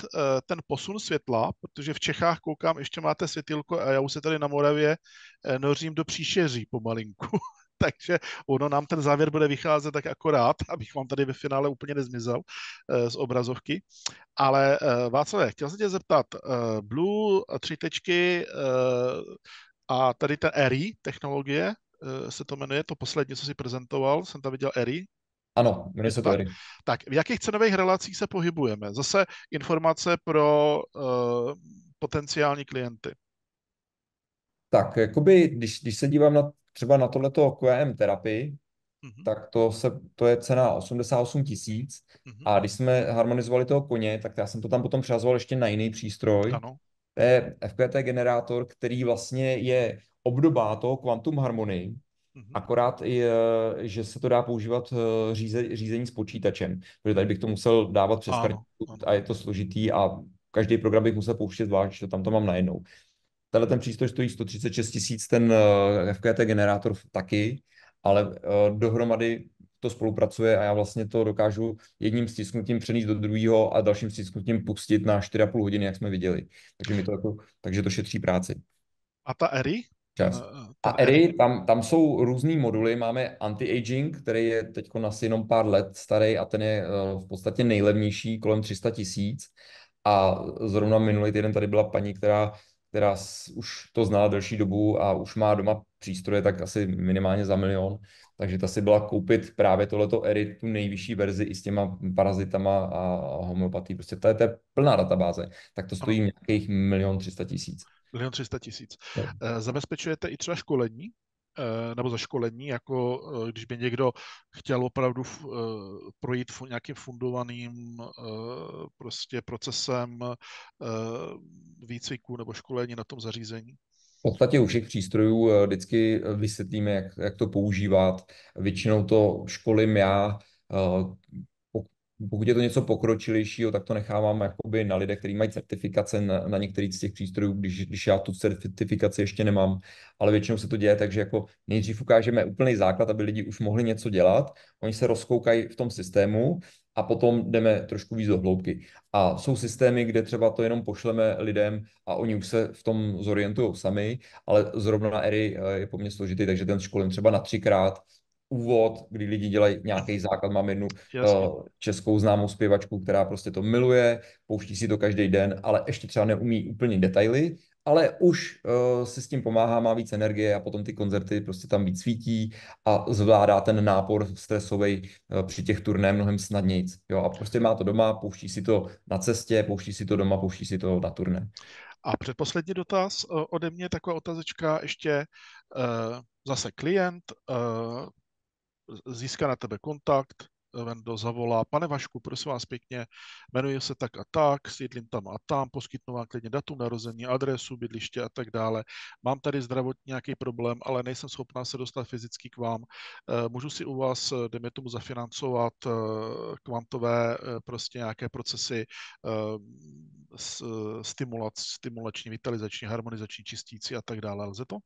ten posun světla, protože v Čechách koukám, ještě máte světilko a já už se tady na Moravě nořím do příšeří pomalinku. Takže ono nám ten závěr bude vycházet tak akorát, abych vám tady ve finále úplně nezmizel z obrazovky. Ale Václavé, chtěl jsem tě zeptat, Blue 3 tečky a tady ten ERI technologie, se to jmenuje, to poslední, co jsi prezentoval, jsem tam viděl ERI. Ano, jmenuje se to ERI. Tak, v jakých cenových relacích se pohybujeme? Zase informace pro potenciální klienty. Tak, jakoby, když se dívám třeba na tohleto QM terapii, tak to je cena 88 000. A když jsme harmonizovali toho koně, tak já jsem to tam potom přehazoval ještě na jiný přístroj. Ano. To je FQT generátor, který vlastně je obdoba toho Quantum Harmony, akorát, že se to dá používat řízení s počítačem, protože tady bych to musel dávat přes kartu a je to složitý a každý program bych musel pouštět zvlášť, to tam to mám najednou. Tenhle ten přístroj stojí 136 000, ten FQT generátor taky, ale dohromady to spolupracuje a já vlastně to dokážu jedním stisknutím přenést do druhého a dalším stisknutím pustit na 4,5 hodiny, jak jsme viděli. Takže to šetří práci. A ta ERI? A ERI, tam jsou různý moduly. Máme anti-aging, který je teď asi jenom pár let starý a ten je v podstatě nejlevnější, kolem 300 000. A zrovna minulý týden tady byla paní, která už to znala delší dobu a už má doma přístroje tak asi minimálně za 1 000 000. Takže ta si byla koupit právě tohleto ERI, tu nejvyšší verzi i s těma parazitama a homeopatí. Prostě to je plná databáze. Tak to stojí nějakých 1 300 000. 1 300 000. Zabezpečujete i třeba školení? Nebo zaškolení, jako když by někdo chtěl opravdu projít nějakým fundovaným prostě procesem výcviku nebo školení na tom zařízení? V podstatě u všech přístrojů vždycky vysvětlíme, jak to používat. Většinou to školím já. Pokud je to něco pokročilejšího, tak to nechávám jakoby na lidech, kteří mají certifikace na některých z těch přístrojů, když já tu certifikaci ještě nemám. Ale většinou se to děje tak, že jako nejdřív ukážeme úplný základ, aby lidi už mohli něco dělat. Oni se rozkoukají v tom systému a potom jdeme trošku víc do hloubky. A jsou systémy, kde třeba to jenom pošleme lidem a oni už se v tom zorientují sami, ale zrovna na ERI je poměrně složitý, takže ten školím třeba na 3krát. Úvod, kdy lidi dělají nějaký základ. Mám jednu českou známou zpěvačku, která prostě to miluje, pouští si to každý den, ale ještě třeba neumí úplně detaily, ale už si s tím pomáhá, má víc energie a potom ty koncerty prostě tam víc svítí a zvládá ten nápor stresový při těch turné mnohem snadněji. Jo, a prostě má to doma, pouští si to na cestě, pouští si to doma, pouští si to na turné. A předposlední dotaz ode mě, taková otázečka ještě, zase klient, získá na tebe kontakt, Vendo zavolá: pane Vašku, prosím vás pěkně, jmenuji se tak a tak, sídlím tam a tam, poskytnu vám klidně datum narození, adresu, bydliště a tak dále. Mám tady zdravotní nějaký problém, ale nejsem schopná se dostat fyzicky k vám. Můžu si u vás, dejme tomu, zafinancovat kvantové prostě nějaké procesy, stimulační, vitalizační, harmonizační, čistící a tak dále. Lze to?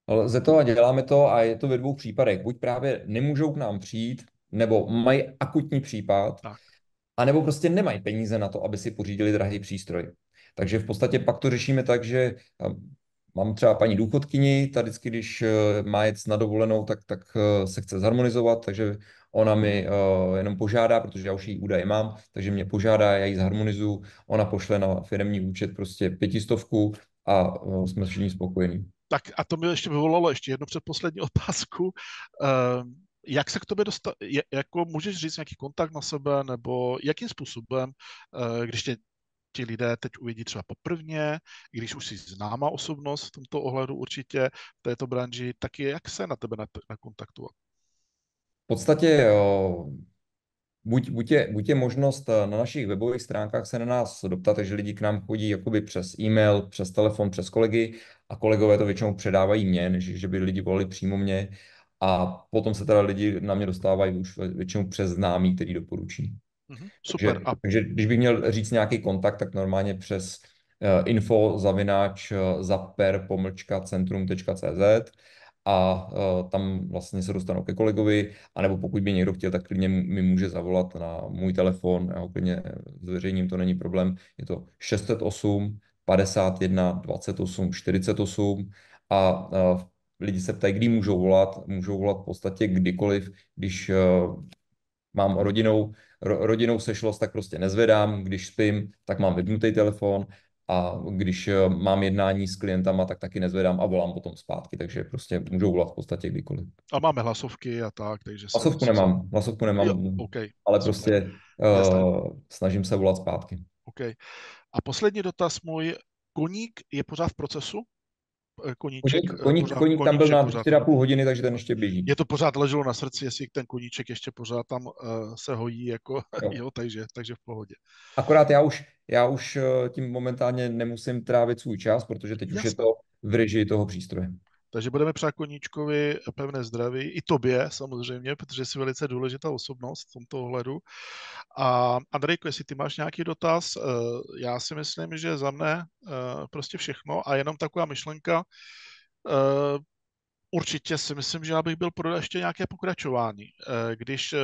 Lze to a děláme to a je to ve dvou případech. Buď právě nemůžou k nám přijít, nebo mají akutní případ, Tak. a nebo prostě nemají peníze na to, aby si pořídili drahý přístroj. Takže v podstatě pak to řešíme tak, že mám třeba paní důchodkyni, ta vždycky, když má jet na dovolenou, tak se chce zharmonizovat, takže ona mi jenom požádá, protože já už její údaje mám, takže mě požádá, já ji zharmonizuju, ona pošle na firemní účet prostě 500 a jsme všichni spokojení. Tak a to mi ještě vyvolalo ještě jednu předposlední otázku. Jak se k tobě dostat, jako můžeš říct nějaký kontakt na sebe, nebo jakým způsobem, když ti lidé teď uvidí třeba poprvně, i když už jsi známá osobnost v tomto ohledu určitě v této branži, tak jak se na tebe nakontaktovat? V podstatě buď je možnost na našich webových stránkách se na nás doptat, takže lidi k nám chodí jakoby přes e-mail, přes telefon, přes kolegy a kolegové to většinou předávají mně, než že by lidi volali přímo mě. A potom se teda lidi na mě dostávají už většinou přes známý, který doporučí. Super. Takže když bych měl říct nějaký kontakt, tak normálně přes info@zapper-centrum.cz a tam vlastně se dostanou ke kolegovi, anebo pokud by někdo chtěl, tak klidně mi může zavolat na můj telefon, já ho klidně zveřejním, to není problém, je to 608 51 28 48 a lidi se ptají, kdy můžou volat v podstatě kdykoliv, když mám rodinnou sešlost, tak prostě nezvedám, když spím, tak mám vypnutý telefon a když mám jednání s klientama, tak taky nezvedám a volám potom zpátky, takže prostě můžou volat v podstatě kdykoliv. A máme hlasovky a tak, takže Hlasovku nemám, Jo, okay, ale super. prostě snažím se volat zpátky. Okay. A poslední dotaz můj, koník je pořád v procesu? Koník tam byl na 4,5 hodiny, takže ten ještě běží. Je to pořád leželo na srdci, jestli ten koníček ještě pořád tam se hojí, jako, jo, takže v pohodě. Akorát já už tím momentálně nemusím trávit svůj čas, protože teď už je to v režii toho přístroje. Takže budeme přát koníčkovi pevné zdraví, i tobě samozřejmě, protože jsi velice důležitá osobnost v tomto ohledu. A Andrejko, jestli ty máš nějaký dotaz, já si myslím, že za mne prostě všechno a jenom taková myšlenka, určitě si myslím, že já bych byl pro ještě nějaké pokračování. Když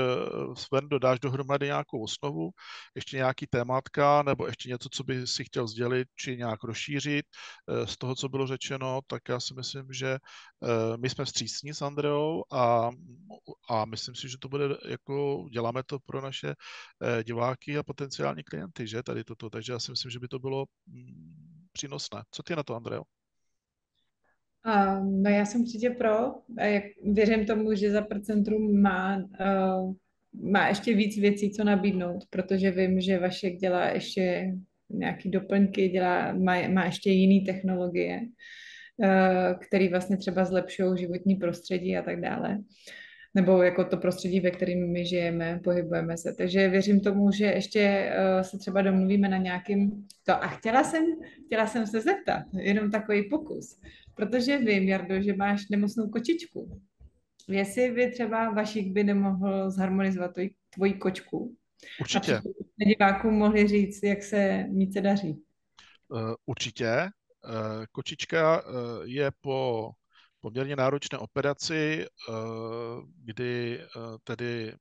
Sven dodáš dohromady nějakou osnovu, ještě nějaký tématka, nebo ještě něco, co by si chtěl sdělit, či nějak rozšířit z toho, co bylo řečeno, tak já si myslím, že my jsme vstřícní s Andreou a myslím si, že to bude jako, děláme to pro naše diváky a potenciální klienty, že tady toto, takže já si myslím, že by to bylo přínosné. Co ty na to, Andreo? No já jsem určitě pro. Věřím tomu, že Zapper Centrum má ještě víc věcí, co nabídnout, protože vím, že Vašek dělá ještě nějaký doplňky, má ještě jiné technologie, které vlastně třeba zlepšují životní prostředí a tak dále. Nebo jako to prostředí, ve kterém my žijeme, pohybujeme se. Takže věřím tomu, že ještě se třeba domluvíme na nějakým to. A chtěla jsem se zeptat, jenom takový pokus, protože vím, Jardo, že máš nemocnou kočičku. Jestli by třeba Vašik by nemohl zharmonizovat tvoji kočku. Určitě. A divákům mohli říct, jak se míce daří. Určitě. Kočička je po poměrně náročné operaci, kdy tedy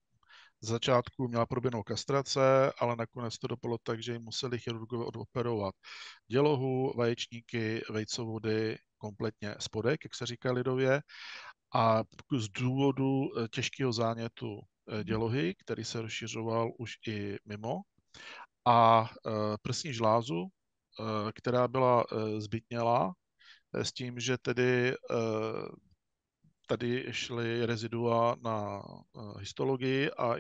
z začátku měla proběhnout kastrace, ale nakonec to dopadlo tak, že jim museli chirurgové odoperovat dělohu, vaječníky, vejcovody, kompletně spodek, jak se říká lidově, a z důvodu těžkého zánětu dělohy, který se rozšiřoval už i mimo, a prsní žlázu, která byla zbytnělá, s tím, že tedy tady šly rezidua na histologii a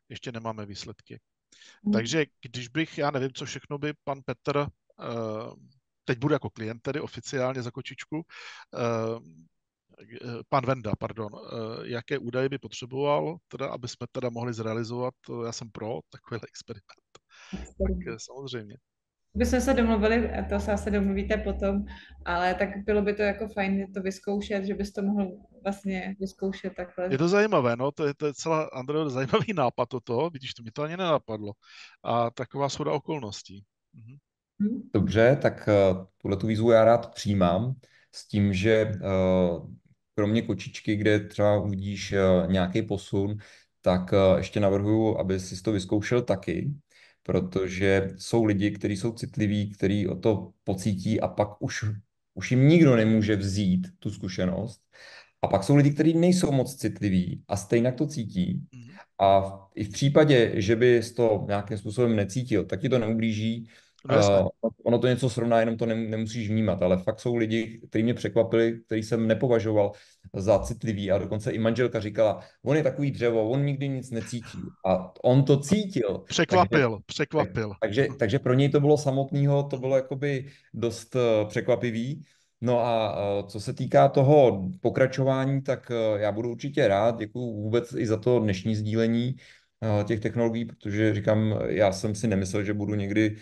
ještě nemáme výsledky. Takže když bych, já nevím, co všechno by pan Petr, teď budu jako klient tedy oficiálně za kočičku, pan Venda, pardon, jaké údaje by potřeboval, teda, aby jsme teda mohli zrealizovat, já jsem pro takový experiment. Tak samozřejmě. Bychom se domluvili, a to se asi domluvíte potom, ale tak bylo by to jako fajn to vyzkoušet, že bys to mohl vlastně vyzkoušet takhle. Je to zajímavé, no, to je celá, Andrej, zajímavý nápad toto, vidíš, to mi to ani nenapadlo. A taková shoda okolností. Mhm. Dobře, tak tuhle tu výzvu já rád přijímám s tím, že kromě kočičky, kde třeba uvidíš nějaký posun, tak ještě navrhuju, aby si to vyzkoušel taky, protože jsou lidi, kteří jsou citliví, kteří o to pocítí a pak už jim nikdo nemůže vzít tu zkušenost. A pak jsou lidi, kteří nejsou moc citliví a stejně to cítí. Mhm. A i v případě, že bys to nějakým způsobem necítil, tak ti to neublíží. No jasné. Ono to něco srovná, jenom to nemusíš vnímat, ale fakt jsou lidi, kteří mě překvapili, který jsem nepovažoval za citlivý a dokonce i manželka říkala, on je takový dřevo, on nikdy nic necítí a on to cítil. Překvapil. Takže pro něj to bylo samotného, to bylo jakoby dost překvapivý. No a co se týká toho pokračování, tak já budu určitě rád, děkuji vůbec i za to dnešní sdílení těch technologií, protože říkám, já jsem si nemyslel, že budu někdy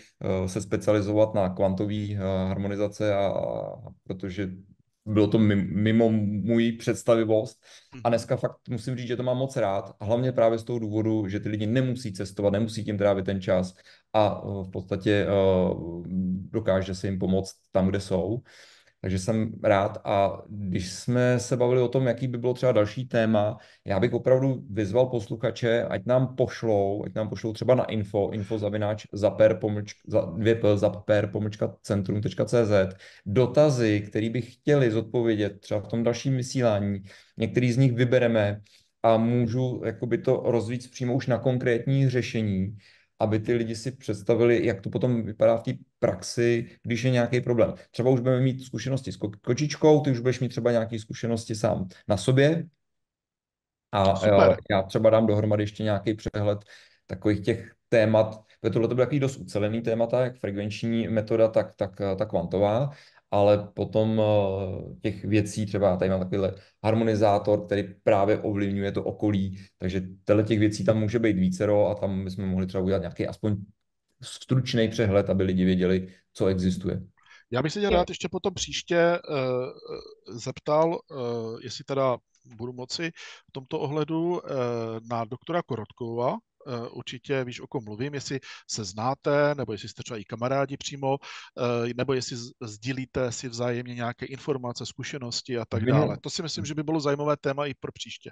se specializovat na kvantové harmonizace a protože bylo to mimo můj představivost. A dneska fakt musím říct, že to mám moc rád. A hlavně právě z toho důvodu, že ty lidi nemusí cestovat, nemusí tím trávit ten čas a v podstatě dokáže se jim pomoct tam, kde jsou. Takže jsem rád a když jsme se bavili o tom, jaký by bylo třeba další téma, já bych opravdu vyzval posluchače, ať nám pošlou třeba na zaper-centrum.cz dotazy, které by chtěli zodpovědět třeba v tom dalším vysílání. Některý z nich vybereme a můžu jakoby to rozvíct přímo už na konkrétní řešení, aby ty lidi si představili, jak to potom vypadá v té praxi, když je nějaký problém. Třeba už budeme mít zkušenosti s kočičkou, ty už budeš mít třeba nějaké zkušenosti sám na sobě a já třeba dám dohromady ještě nějaký přehled takových těch témat, protože tohle to bylo takový dost ucelený témata, jak frekvenční metoda, tak ta kvantová, ale potom těch věcí, třeba tady mám takovýhle harmonizátor, který právě ovlivňuje to okolí, takže těch věcí tam může být vícero a tam bychom mohli třeba udělat nějaký aspoň stručný přehled, aby lidi věděli, co existuje. Já bych se tě rád ještě potom příště zeptal, jestli teda budu moci v tomto ohledu na doktora Korotkova. Určitě víš, o kom mluvím, jestli se znáte, nebo jestli jste třeba i kamarádi přímo, nebo jestli sdílíte si vzájemně nějaké informace, zkušenosti a tak dále. To si myslím, že by bylo zajímavé téma i pro příště.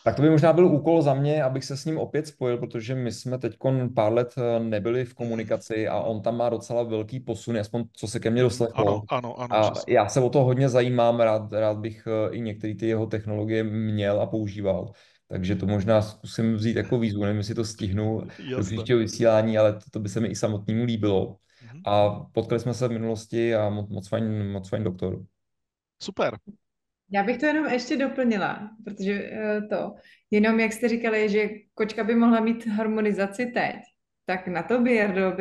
Tak to by možná byl úkol za mě, abych se s ním opět spojil, protože my jsme teď pár let nebyli v komunikaci a on tam má docela velký posun, aspoň co se ke mně doslechlo. Ano, a přesně. já se o to hodně zajímám, rád bych i některé ty jeho technologie měl a používal. Takže to možná zkusím vzít jako výzvu, nevím, jestli to stihnu do příštího vysílání, ale to by se mi i samotnému líbilo. A potkali jsme se v minulosti a moc fajn doktor. Super. Já bych to jenom ještě doplnila, protože jenom jak jste říkali, že kočka by mohla mít harmonizaci teď, tak na to by, Jardo,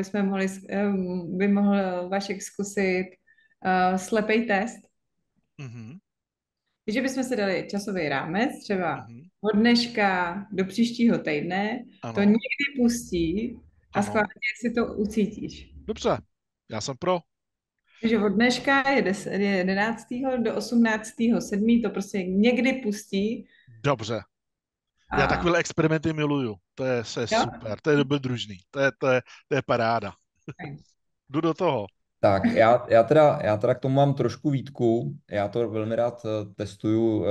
by mohl Vašek zkusit slepej test. Takže bychom si dali časový rámec, třeba od dneška do příštího týdne, to někdy pustí a schválně si to ucítíš. Dobře, já jsem pro. Takže od dneška je 11. do 18.7. to prostě někdy pustí. Dobře. Já takové experimenty miluju. To je super. To je dobrodružný. To je paráda. Jdu do toho. Tak, já teda k tomu mám trošku výtku. Já to velmi rád testuju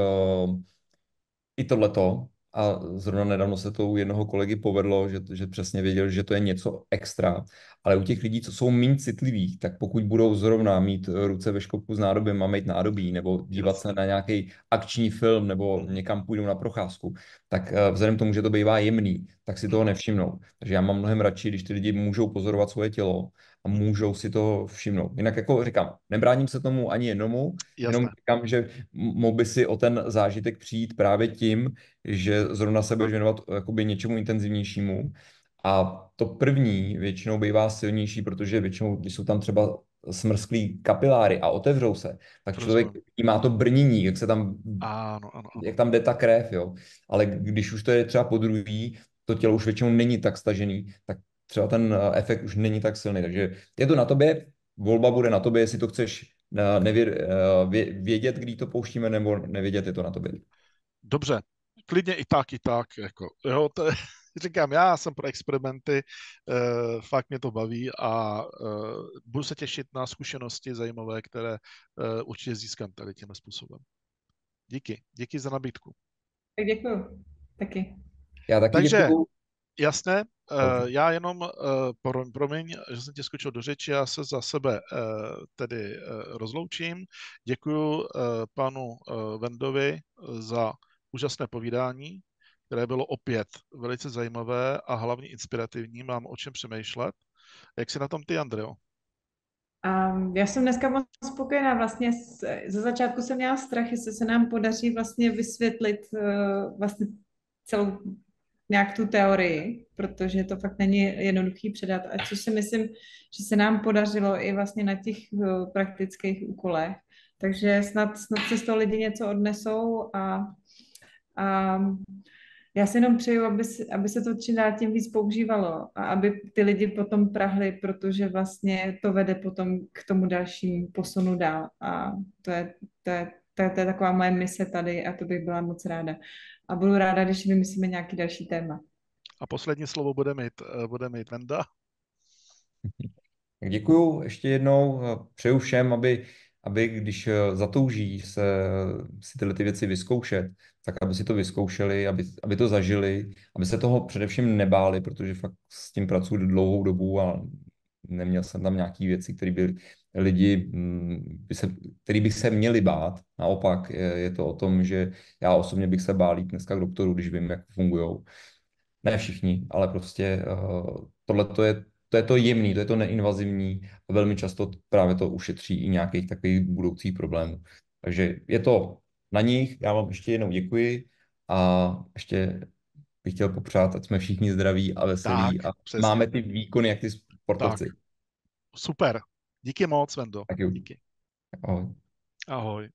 i tohleto. A zrovna nedávno se to u jednoho kolegy povedlo, že přesně věděl, že to je něco extra. Ale u těch lidí, co jsou méně citlivých, tak pokud budou zrovna mít ruce ve škopu s nádobím a mít nádobí, nebo dívat se na nějaký akční film, nebo někam půjdou na procházku, tak vzhledem k tomu, že to bývá jemný, tak si toho nevšimnou. Takže já mám mnohem radši, když ty lidi můžou pozorovat svoje tělo a můžou si to všimnout. Jinak jako říkám, nebráním se tomu ani jednomu, jenom říkám, že mohl by si o ten zážitek přijít právě tím, že zrovna se budeš věnovat jakoby něčemu intenzivnějšímu. A to první většinou bývá silnější, protože většinou, když jsou tam třeba smrsklý kapiláry a otevřou se, tak člověk Rozumím. má to brnění, jak se tam, Ano, ano, ano. jak tam jde ta krev, jo. Ale když už to je třeba po druhý, to tělo už většinou není tak stažený, tak třeba ten efekt už není tak silný. Takže je to na tobě, volba bude na tobě, jestli to chceš vědět, kdy to pouštíme, nebo nevědět, je to na tobě. Dobře, klidně i tak, jako, jo, to je, říkám, já jsem pro experimenty, fakt mě to baví a budu se těšit na zkušenosti zajímavé, které určitě získám tady tím způsobem. Díky za nabídku. Tak děkuju. Taky. Já taky Takže, děkuju. jasné, já jenom, promiň, že jsem tě skočil do řeči, já se za sebe tedy rozloučím. Děkuju panu Vendovi za úžasné povídání, které bylo opět velice zajímavé a hlavně inspirativní. Mám o čem přemýšlet. Jak jsi na tom ty, Andreo? Já jsem dneska moc spokojená. Vlastně ze začátku jsem měla strach, jestli se nám podaří vlastně vysvětlit vlastně celou nějak tu teorii, protože to fakt není jednoduchý předat. A což si myslím, že se nám podařilo i vlastně na těch praktických úkolech. Takže snad se z toho lidi něco odnesou a já si jenom přeju, aby se to čím dál tím víc používalo a aby ty lidi potom prahli, protože vlastně to vede potom k tomu dalšímu posunu dál. A to je taková moje mise tady a to bych byla moc ráda. A budu ráda, když vymyslíme nějaký další téma. A poslední slovo bude mít Venda. Tak děkuju ještě jednou. Přeju všem, aby když zatouží si tyhle ty věci vyzkoušet, tak aby si to vyzkoušeli, aby to zažili, aby se toho především nebáli, protože fakt s tím pracuji dlouhou dobu a neměl jsem tam nějaké věci, které by lidi, který by se měli bát. Naopak je to o tom, že já osobně bych se bál jít dneska k doktoru, když vím, jak fungují. Ne všichni, ale prostě tohle to je to jemný, to je to neinvazivní a velmi často právě to ušetří i nějakých takových budoucích problémů. Takže je to na nich, já vám ještě jednou děkuji a ještě bych chtěl popřát, ať jsme všichni zdraví a Tak, veselí a přesně. máme ty výkony, jak ty sportovci. Tak, super. Díky moc, Vendo. Tak jo. Díky. Ahoj. Ahoj.